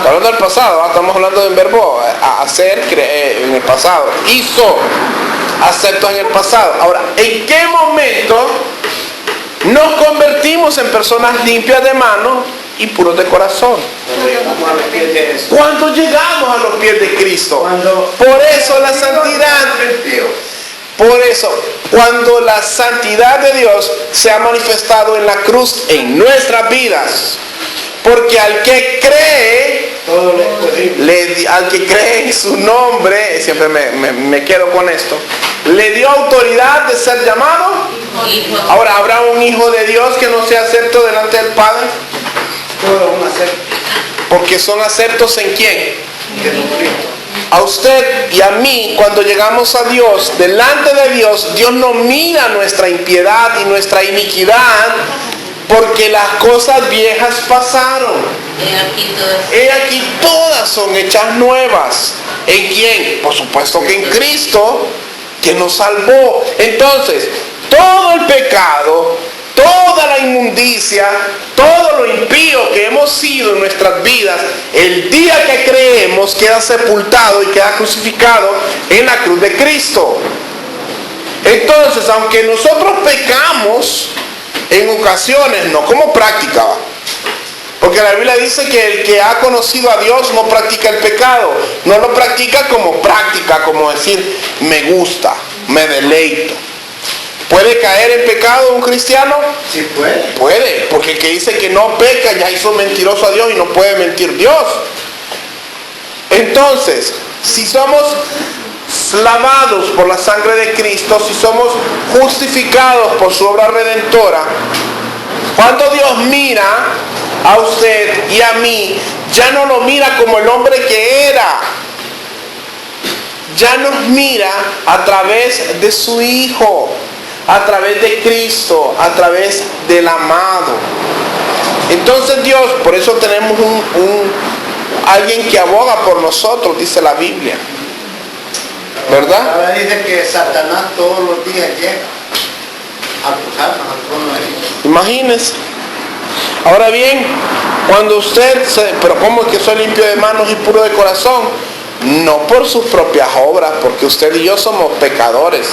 hablando del pasado, estamos hablando del verbo hacer en el pasado. Hizo aceptos en el pasado. Ahora, ¿en qué momento nos convertimos en personas limpias de mano y puros de corazón? Cuando llegamos a los pies de Cristo. Por eso la santidad. Por eso, cuando la santidad de Dios se ha manifestado en la cruz en nuestras vidas. Porque al que cree, al que cree en su nombre, siempre me quedo con esto, le dio autoridad de ser llamado. Ahora, ¿habrá un hijo de Dios que no sea acepto delante del Padre? Porque son aceptos ¿en quién? A usted y a mí, cuando llegamos a Dios, delante de Dios, Dios no mira nuestra impiedad y nuestra iniquidad, porque las cosas viejas pasaron. He aquí todas son hechas nuevas. ¿En quién? Por supuesto que en Cristo, que nos salvó. Entonces, todo el pecado, toda la inmundicia, todo lo impío que hemos sido en nuestras vidas, el día que creemos queda sepultado y queda crucificado en la cruz de Cristo. Entonces, aunque nosotros pecamos en ocasiones, no como práctica, porque la Biblia dice que el que ha conocido a Dios no practica el pecado, no lo practica como práctica, como decir me gusta, me deleito. ¿Puede caer en pecado un cristiano? Sí puede. Puede, porque el que dice que no peca ya hizo mentiroso a Dios y no puede mentir Dios. Entonces, si somos lavados por la sangre de Cristo, si somos justificados por su obra redentora, cuando Dios mira a usted y a mí, ya no lo mira como el hombre que era, ya nos mira a través de su Hijo, a través de Cristo, a través del amado. Entonces Dios, por eso tenemos alguien que aboga por nosotros, dice la Biblia, ¿verdad? Ahora dice que Satanás todos los días llega a acusarnos al trono de Dios. Imagínense. Ahora bien, cuando usted pero ¿cómo es que soy limpio de manos y puro de corazón? No por sus propias obras, porque usted y yo somos pecadores,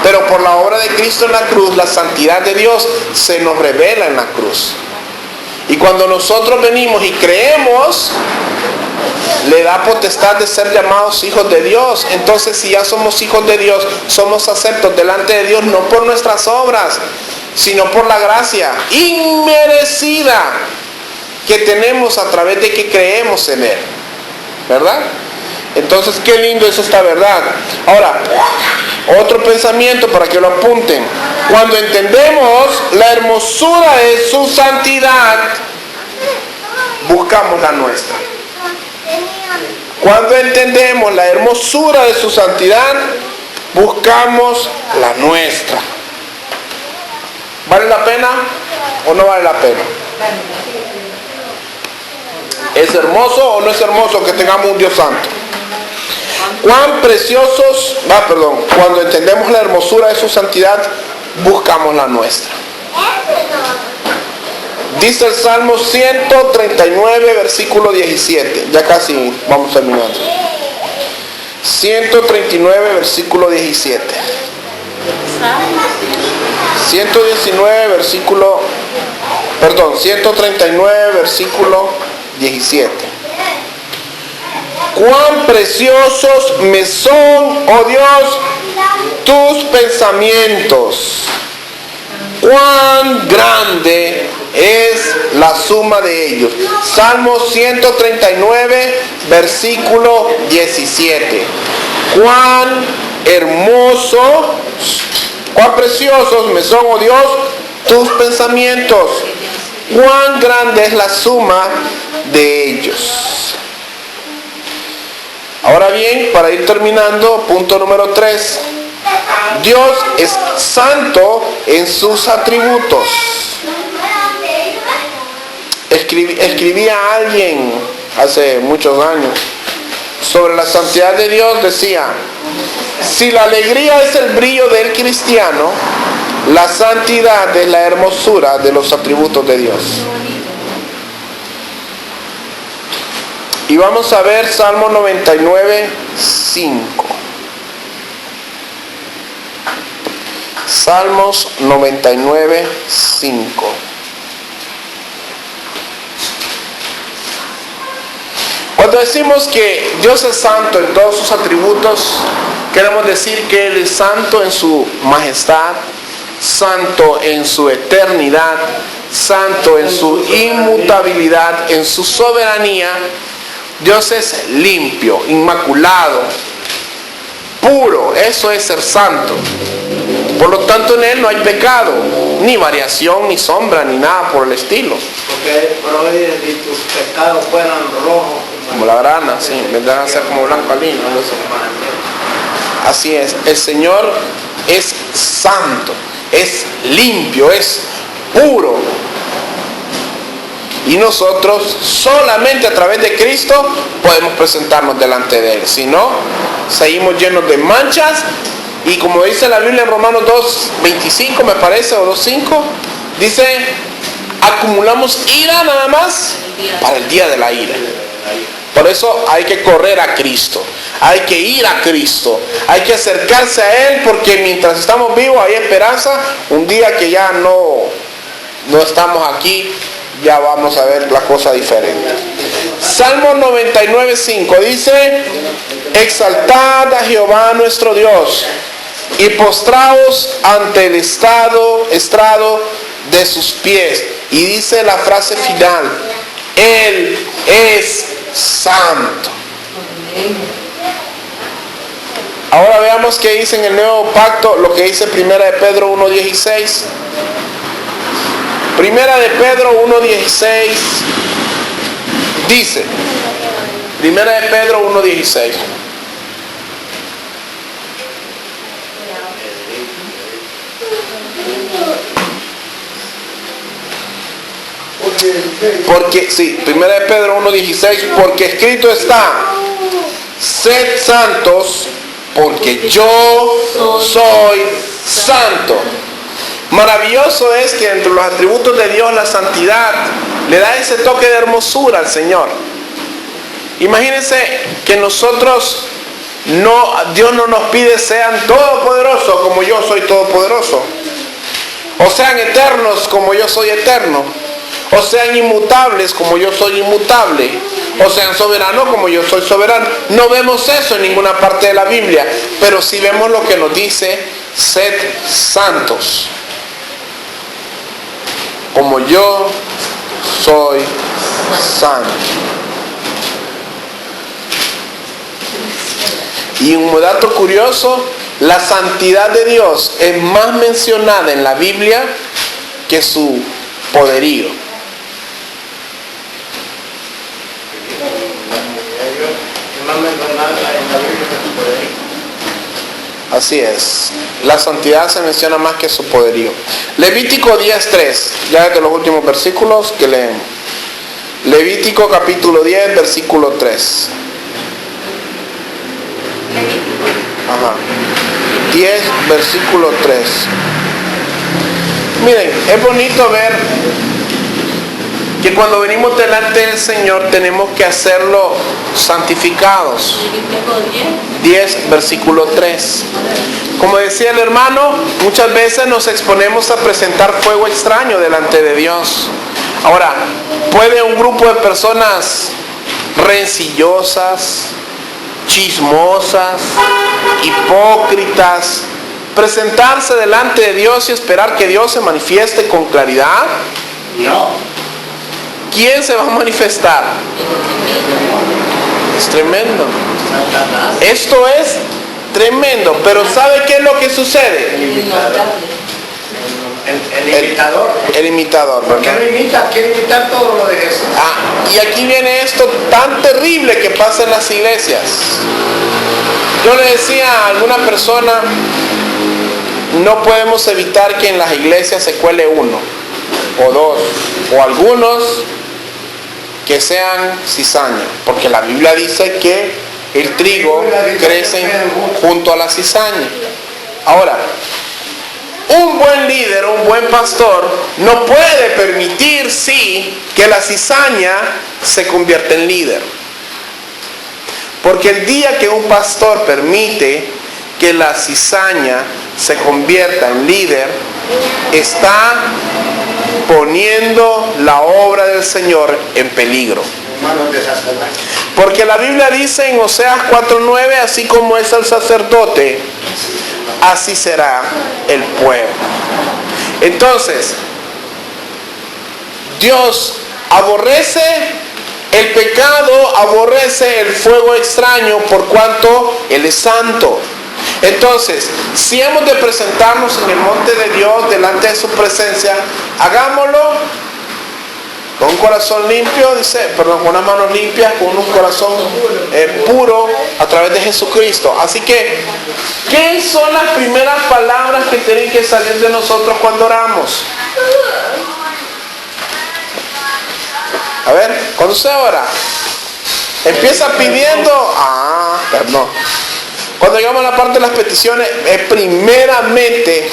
pero por la obra de Cristo en la cruz, la santidad de Dios se nos revela en la cruz. Y cuando nosotros venimos y creemos, le da potestad de ser llamados hijos de Dios. Entonces, si ya somos hijos de Dios, somos aceptos delante de Dios, no por nuestras obras, sino por la gracia inmerecida que tenemos a través de que creemos en Él, ¿verdad? Entonces, qué lindo es esta verdad. Ahora, otro pensamiento para que lo apunten. Cuando entendemos la hermosura de su santidad, buscamos la nuestra. Cuando entendemos la hermosura de su santidad, buscamos la nuestra. ¿Vale la pena o no vale la pena? ¿Es hermoso o no es hermoso que tengamos un Dios santo? Cuán preciosos, cuando entendemos la hermosura de su santidad, buscamos la nuestra. Dice el Salmo 139, versículo 17. Ya casi vamos terminando. 139, versículo 17. Salmo 139, versículo 17. Cuán preciosos me son, oh Dios, tus pensamientos. Cuán grande es la suma de ellos. Salmo 139, versículo 17. Cuán hermosos, cuán preciosos me son, oh Dios, tus pensamientos. Cuán grande es la suma de ellos. Ahora bien, para ir terminando, punto número 3. Dios es santo en sus atributos. Escribía a alguien hace muchos años sobre la santidad de Dios, decía: si la alegría es el brillo del cristiano, la santidad es la hermosura de los atributos de Dios. Y vamos a ver Salmo 99, 5. Salmos 99, 5. Cuando decimos que Dios es santo en todos sus atributos, queremos decir que Él es santo en su majestad, santo en su eternidad, santo en su inmutabilidad, en su soberanía. Dios es limpio, inmaculado, puro. Eso es ser santo. Por lo tanto, en Él no hay pecado, ni variación, ni sombra, ni nada por el estilo. Porque prohíbe si tus pecados fueran rojos Como la grana, sí, vendrán a ser como blanco al lino. Así es, el Señor es santo, es limpio, es puro. Y nosotros solamente a través de Cristo podemos presentarnos delante de Él. Si no, seguimos llenos de manchas. Y como dice la Biblia en Romanos 2:25, me parece, o 2:5, dice: acumulamos ira nada más para el día de la ira. Por eso hay que correr a Cristo, hay que ir a Cristo, hay que acercarse a Él, porque mientras estamos vivos hay esperanza. Un día que ya no estamos aquí, ya vamos a ver la cosa diferente. Salmo 99:5 dice: exaltad a Jehová nuestro Dios y postraos ante el estrado de sus pies. Y dice la frase final: Él es santo. Ahora veamos qué dice en el nuevo pacto, lo que dice Primera de Pedro 1:16. Primera de Pedro 1:16 dice, Primera de Pedro 1:16. Porque, sí, Primera de Pedro 1:16, porque escrito está: sed santos, porque yo soy santo. Maravilloso es que entre los atributos de Dios, la santidad le da ese toque de hermosura al Señor. Imagínense que nosotros Dios no nos pide sean todopoderosos como yo soy todopoderoso, o sean eternos como yo soy eterno, o sean inmutables como yo soy inmutable, o sean soberanos como yo soy soberano. No vemos eso en ninguna parte de la Biblia, pero sí vemos lo que nos dice: sed santos como yo soy santo. Y un dato curioso: la santidad de Dios es más mencionada en la Biblia que su poderío. Así es, la santidad se menciona más que su poderío. Levítico 10:3, ya desde los últimos versículos que leemos. Levítico capítulo 10, versículo 3. Ajá. 10, versículo 3. Miren, es bonito ver que cuando venimos delante del Señor tenemos que hacerlo santificados. Levítico 10, versículo 3. Como decía el hermano, muchas veces nos exponemos a presentar fuego extraño delante de Dios. Ahora, ¿puede un grupo de personas rencillosas, chismosas, hipócritas, presentarse delante de Dios y esperar que Dios se manifieste con claridad? No. ¿Quién se va a manifestar? Es tremendo. Satanás. Esto es tremendo, pero ¿sabe qué es lo que sucede? El imitador. El imitador. El imitador, ¿Por qué ¿verdad? no imita? Quiere imitar todo lo de Jesús. Y aquí viene esto tan terrible que pasa en las iglesias. Yo le decía a alguna persona, no podemos evitar que en las iglesias se cuele uno, o dos, o algunos que sean cizaña, porque la Biblia dice que el trigo crece junto a la cizaña. Ahora, un buen líder, un buen pastor, no puede permitir, sí, que la cizaña se convierta en líder. Porque el día que un pastor permite que la cizaña se convierta en líder, está poniendo la obra del Señor en peligro. Manos de Satanás. Porque la Biblia dice en Oseas 4:9, así como es el sacerdote, así será el pueblo. Entonces, Dios aborrece el pecado, aborrece el fuego extraño por cuanto Él es santo. Entonces, si hemos de presentarnos en el monte de Dios, delante de su presencia, hagámoslo con un corazón limpio, con unas manos limpias, con un corazón puro a través de Jesucristo. Así que, ¿qué son las primeras palabras que tienen que salir de nosotros cuando oramos? A ver, cuando usted ora, empieza pidiendo, perdón. Cuando llegamos a la parte de las peticiones, es primeramente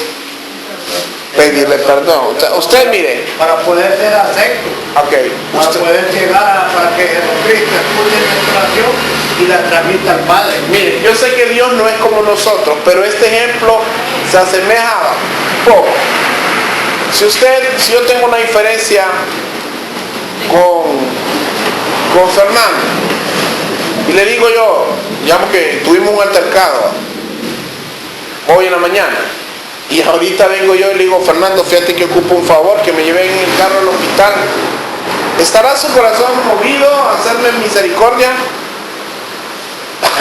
pedirle perdón. Usted mire. Para poder ser acepto. Ok. Para poder llegar para que Jesucristo escuche nuestra oración y la transmita al Padre. Mire, yo sé que Dios no es como nosotros, pero este ejemplo se asemeja un poco. Si yo tengo una diferencia con Fernando y le digo yo, digamos que tuvimos un altercado hoy en la mañana y ahorita vengo yo y le digo, Fernando, fíjate que ocupo un favor, que me lleven en el carro al hospital, ¿estará su corazón movido a hacerme misericordia?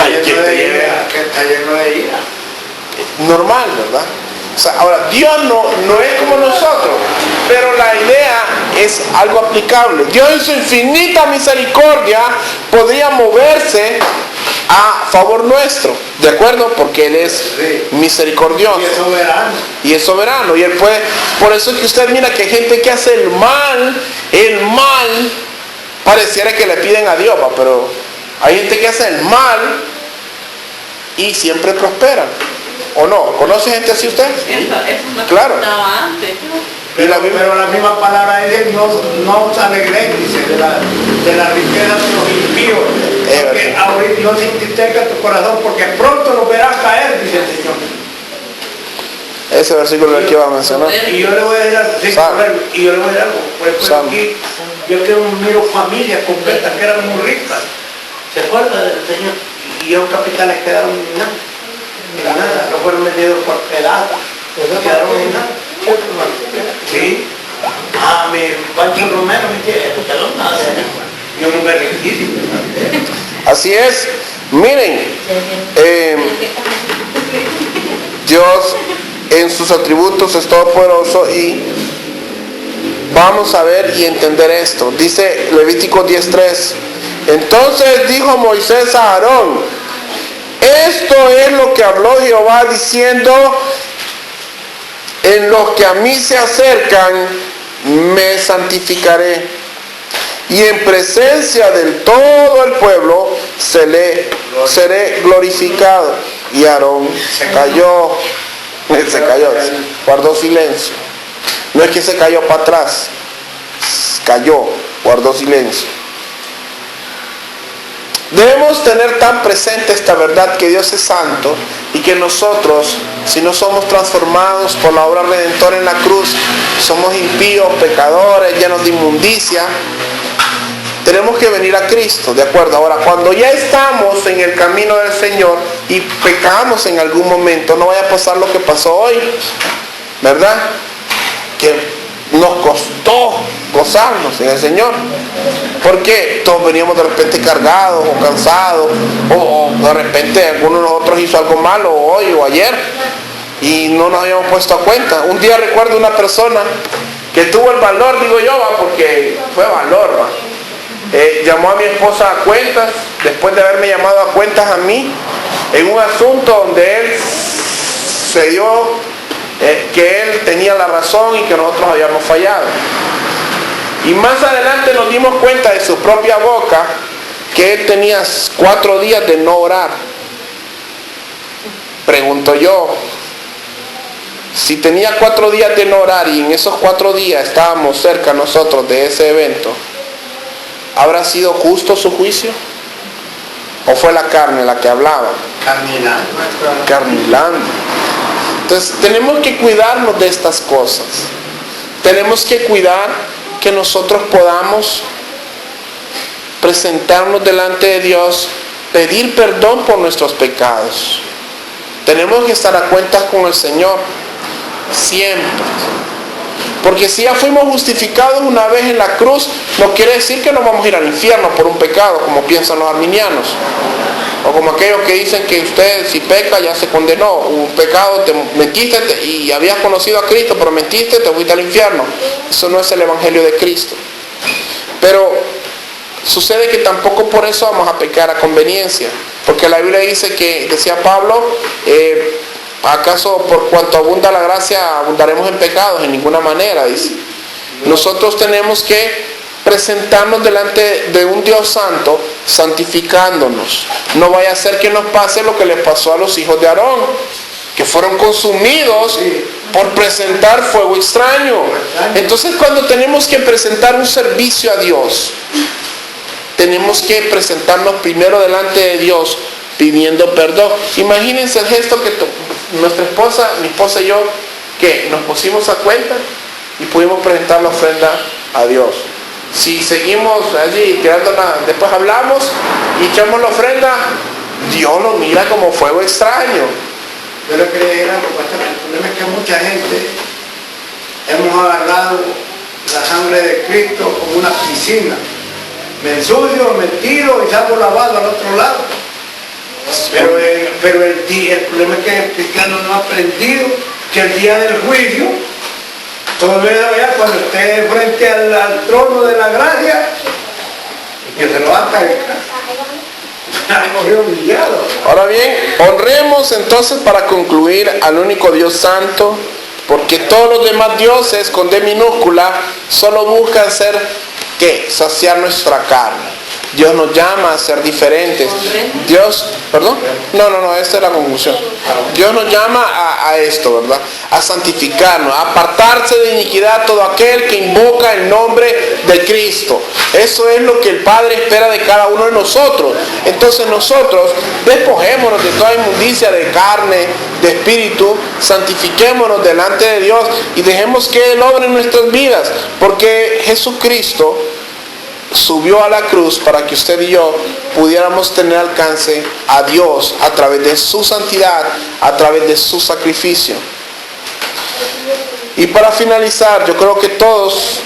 Ay, que está lleno de ira. Normal, ¿verdad? O sea, ahora, Dios no es como nosotros, pero la idea es algo aplicable. Dios en su infinita misericordia podría moverse a favor nuestro, ¿de acuerdo? Porque Él es misericordioso. Y es soberano. Y es soberano. Y Él puede, por eso es que usted mira que hay gente que hace el mal, pareciera que le piden a Dios, pero hay gente que hace el mal y siempre prospera. ¿O no? ¿Conoce gente así usted? Eso no Claro. estaba antes. Pero la misma palabra dice, no os alegréis, dice, de la riqueza de los impíos. Porque ahorita no se entristeca tu corazón, porque pronto los verás caer, dice el Señor. Ese versículo que iba a mencionar. Y yo le voy a decir algo, sí, y yo le voy a decir algo. Por ejemplo, aquí, yo que miro familias completas que eran muy ricas. ¿Se acuerda del Señor? Y los capitales quedaron en nada. En nada, no fueron vendidos por pedazos. Quedaron en nada. Sí. Mi Pancho Romero me dice, esto quedó nada. Yo me voy riquísimo. Así es. Miren, Dios en sus atributos es todopoderoso y vamos a ver y entender esto. Dice Levítico 10:3. Entonces dijo Moisés a Aarón, esto es lo que habló Jehová diciendo, en los que a mí se acercan me santificaré y en presencia de todo el pueblo seré glorificado. Y Aarón cayó, guardó silencio. No es que se cayó para atrás, cayó. guardó silencio. Debemos tener tan presente esta verdad que Dios es santo y que nosotros, si no somos transformados por la obra redentora en la cruz, somos impíos, pecadores, llenos de inmundicia. Tenemos que venir a Cristo, ¿de acuerdo? Ahora, cuando ya estamos en el camino del Señor y pecamos en algún momento, no vaya a pasar lo que pasó hoy, ¿verdad? Que nos costó gozarnos en el Señor. Porque todos veníamos de repente cargados o cansados, o de repente alguno de nosotros hizo algo malo hoy o ayer y no nos habíamos puesto a cuenta. Un día recuerdo una persona que tuvo el valor, digo yo, porque fue valor, llamó a mi esposa a cuentas, después de haberme llamado a cuentas a mí, en un asunto donde él se dio que él tenía la razón y que nosotros habíamos fallado. Y más adelante nos dimos cuenta de su propia boca que él tenía 4 días de no orar. Pregunto yo, si tenía 4 días de no orar y en esos 4 días estábamos cerca nosotros de ese evento, ¿habrá sido justo su juicio? ¿O fue la carne la que hablaba? Carnilando. Entonces tenemos que cuidarnos de estas cosas. Tenemos que cuidar que nosotros podamos presentarnos delante de Dios, pedir perdón por nuestros pecados. Tenemos que estar a cuentas con el Señor siempre. Porque si ya fuimos justificados una vez en la cruz, no quiere decir que nos vamos a ir al infierno por un pecado, como piensan los arminianos. O como aquellos que dicen que usted si peca ya se condenó. Un pecado, te mentiste y habías conocido a Cristo, pero mentiste, te fuiste al infierno. Eso no es el Evangelio de Cristo. Pero sucede que tampoco por eso vamos a pecar a conveniencia. Porque la Biblia dice que, decía Pablo, ¿acaso por cuanto abunda la gracia abundaremos en pecados? En ninguna manera, dice. Nosotros tenemos que presentarnos delante de un Dios santo, santificándonos. No vaya a ser que nos pase lo que les pasó a los hijos de Aarón, que fueron consumidos por presentar fuego extraño. Entonces, cuando tenemos que presentar un servicio a Dios, tenemos que presentarnos primero delante de Dios pidiendo perdón. Imagínense el gesto que nuestra esposa, mi esposa y yo, que nos pusimos a cuenta y pudimos presentar la ofrenda a Dios. Si seguimos allí tirándola, después hablamos y echamos la ofrenda, Dios lo mira como fuego extraño. Yo le quería decir algo, pastor. El problema es que mucha gente hemos agarrado la sangre de Cristo como una piscina. Me ensucio, me tiro y salgo lavado al otro lado. Pero el problema es que el cristiano no ha aprendido que el día del juicio, todo ya cuando esté frente al trono de la gracia, que se lo va a caer. Ahora bien, honremos entonces, para concluir, al único Dios santo, porque todos los demás dioses con D minúscula solo buscan ser, ¿qué? Saciar nuestra carne. Dios nos llama a ser diferentes. Dios, ¿perdón? No, esta es la conclusión. Dios nos llama a esto, ¿verdad? A santificarnos, a apartarse de iniquidad todo aquel que invoca el nombre de Cristo. Eso es lo que el Padre espera de cada uno de nosotros. Entonces nosotros despojémonos de toda inmundicia de carne, de espíritu, santifiquémonos delante de Dios y dejemos que Él obre en nuestras vidas, porque Jesucristo subió a la cruz para que usted y yo pudiéramos tener alcance a Dios a través de su santidad, a través de su sacrificio. Y para finalizar, yo creo que todos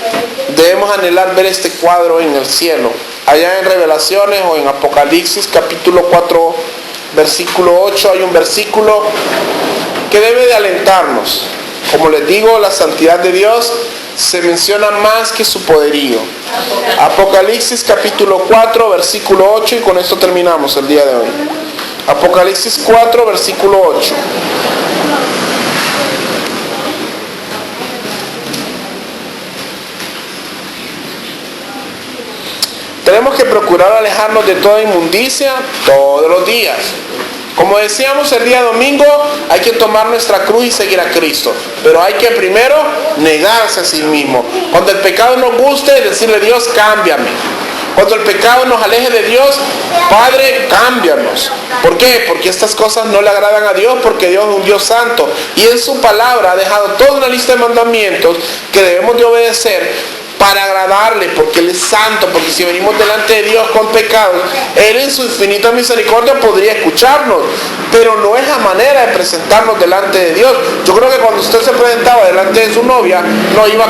debemos anhelar ver este cuadro en el cielo. Allá en Revelaciones o en Apocalipsis capítulo 4 versículo 8 hay un versículo que debe de alentarnos. Como les digo, la santidad de Dios se menciona más que su poderío. Apocalipsis capítulo 4 versículo 8, y con esto terminamos el día de hoy. Apocalipsis 4 versículo 8. Tenemos que procurar alejarnos de toda inmundicia todos los días. Como decíamos el día domingo, hay que tomar nuestra cruz y seguir a Cristo. Pero hay que primero negarse a sí mismo. Cuando el pecado nos guste, decirle: Dios, cámbiame. Cuando el pecado nos aleje de Dios, Padre, cámbianos. ¿Por qué? Porque estas cosas no le agradan a Dios, porque Dios es un Dios santo. Y en su palabra ha dejado toda una lista de mandamientos que debemos de obedecer para agradarle, porque Él es santo. Porque si venimos delante de Dios con pecados, Él en su infinita misericordia podría escucharnos, pero no es la manera de presentarnos delante de Dios. Yo creo que cuando usted se presentaba delante de su novia, no iba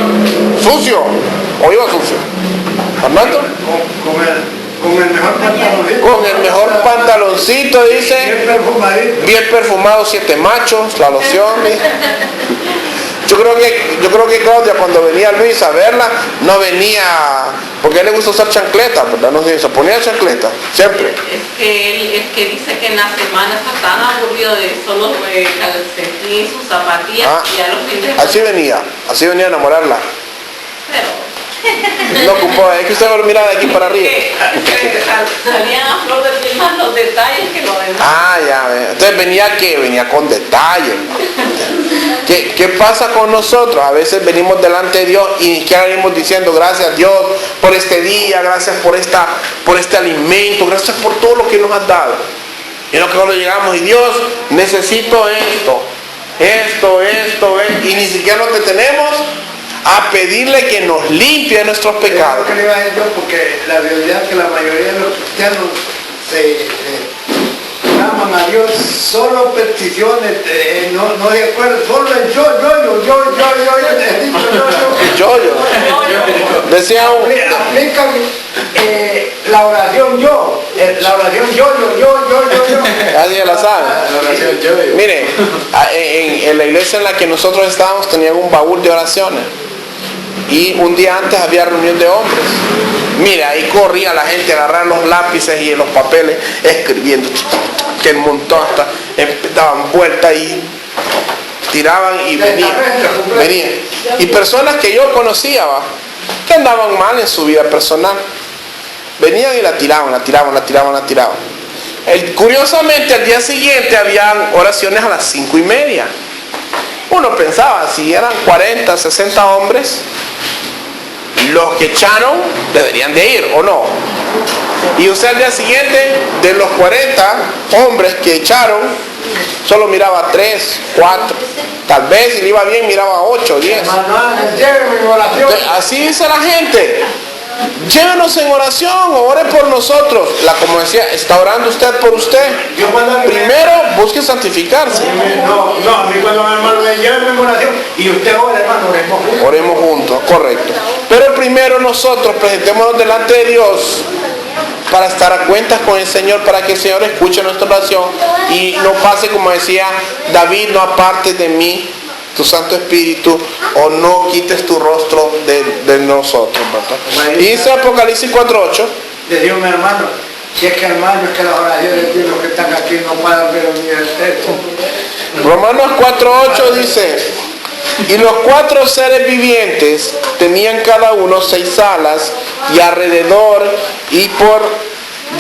sucio, o iba sucio. ¿Armando? Con el mejor pantaloncito. Con el mejor pantaloncito, dice. Bien perfumadito. Bien perfumado, 7 machos, la loción. Yo creo que Claudia, cuando venía Luis a verla, no venía, porque a él le gusta usar chancletas, ¿verdad? No sé, se ponía chancletas, siempre. Es que él que dice que en la semana está tan aburrido de solo calcetín, sus zapatillas, y a los fines de así venía a enamorarla. Pero No ocupó, es que usted lo mira de aquí para arriba. salían a flor de piel más los detalles que lo demás. Ah, ya ve. Entonces venía con detalles. ¿Qué pasa con nosotros? A veces venimos delante de Dios y ni siquiera venimos diciendo: gracias Dios por este día, gracias por este alimento, gracias por todo lo que nos has dado. Y lo que cuando llegamos: y Dios, necesito esto, y ni siquiera nos detenemos a pedirle que nos limpie de nuestros pecados. Es lo que le iba a decir yo, porque la realidad es que la mayoría de los cristianos se llaman a Dios solo peticiones, no de acuerdo, solo el yo. Decía aplican la oración yo. Nadie la sabe. Mire, en la iglesia en la que nosotros estábamos tenían un baúl de oraciones. Y un día antes había reunión de hombres. Mira, ahí corría la gente a agarrar los lápices y los papeles, escribiendo, que un montón, hasta daban vueltas y tiraban y venían. Y personas que yo conocía, que andaban mal en su vida personal, venían y la tiraban. Curiosamente, al día siguiente habían oraciones a las 5:30. Uno pensaba, si eran 40, 60 hombres, los que echaron deberían de ir, ¿o no? Y usted al día siguiente, de los 40 hombres que echaron, solo miraba 3, 4, tal vez si le iba bien miraba 8, 10. Así dice la gente: llévenos en oración, ore por nosotros. Como decía, ¿está orando usted por usted? Primero busque santificarse. No, a mí cuando mi hermano me lleva en oración y usted ora, hermano, oremos juntos, correcto. Pero primero nosotros presentémonos delante de Dios para estar a cuentas con el Señor, para que el Señor escuche nuestra oración y no pase como decía David: no apartes de mí tu Santo Espíritu, o no quites tu rostro de nosotros, ¿verdad? Y dice Apocalipsis 4:8. Le digo, mi hermano, si es que hermano, es que las oraciones de los que están aquí no pueden ver ni el texto. Romanos 4:8 dice: y los 4 seres vivientes tenían cada uno 6 alas, y alrededor y por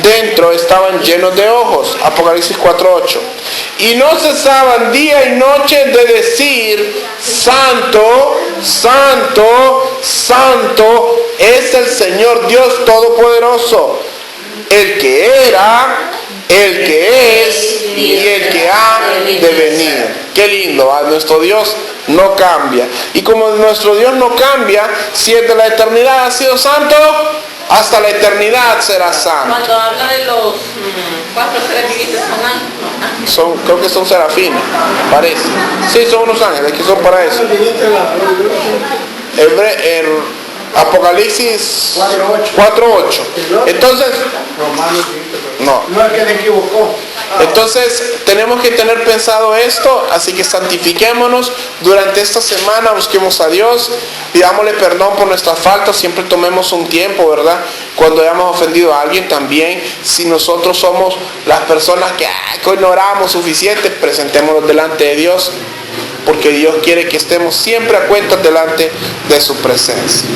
dentro estaban llenos de ojos. Apocalipsis 4:8. Y no cesaban día y noche de decir: santo, santo, santo es el Señor Dios Todopoderoso, el que era, el que es y el que ha de venir. Qué lindo, ¿eh? Nuestro Dios no cambia. Y como nuestro Dios no cambia, si desde la eternidad ha sido santo, hasta la eternidad será santo. Cuando habla de los 4 seres vivientes, son ángeles. Creo que son serafines, parece. Sí, son unos ángeles que son para eso. El Apocalipsis 4:8. Entonces, no es que se equivocó. Entonces tenemos que tener pensado esto, así que santifiquémonos durante esta semana, busquemos a Dios, pidámosle perdón por nuestras faltas, siempre tomemos un tiempo, ¿verdad? Cuando hayamos ofendido a alguien también, si nosotros somos las personas que hoy no oramos suficiente, presentémonos delante de Dios, porque Dios quiere que estemos siempre a cuentas delante de su presencia.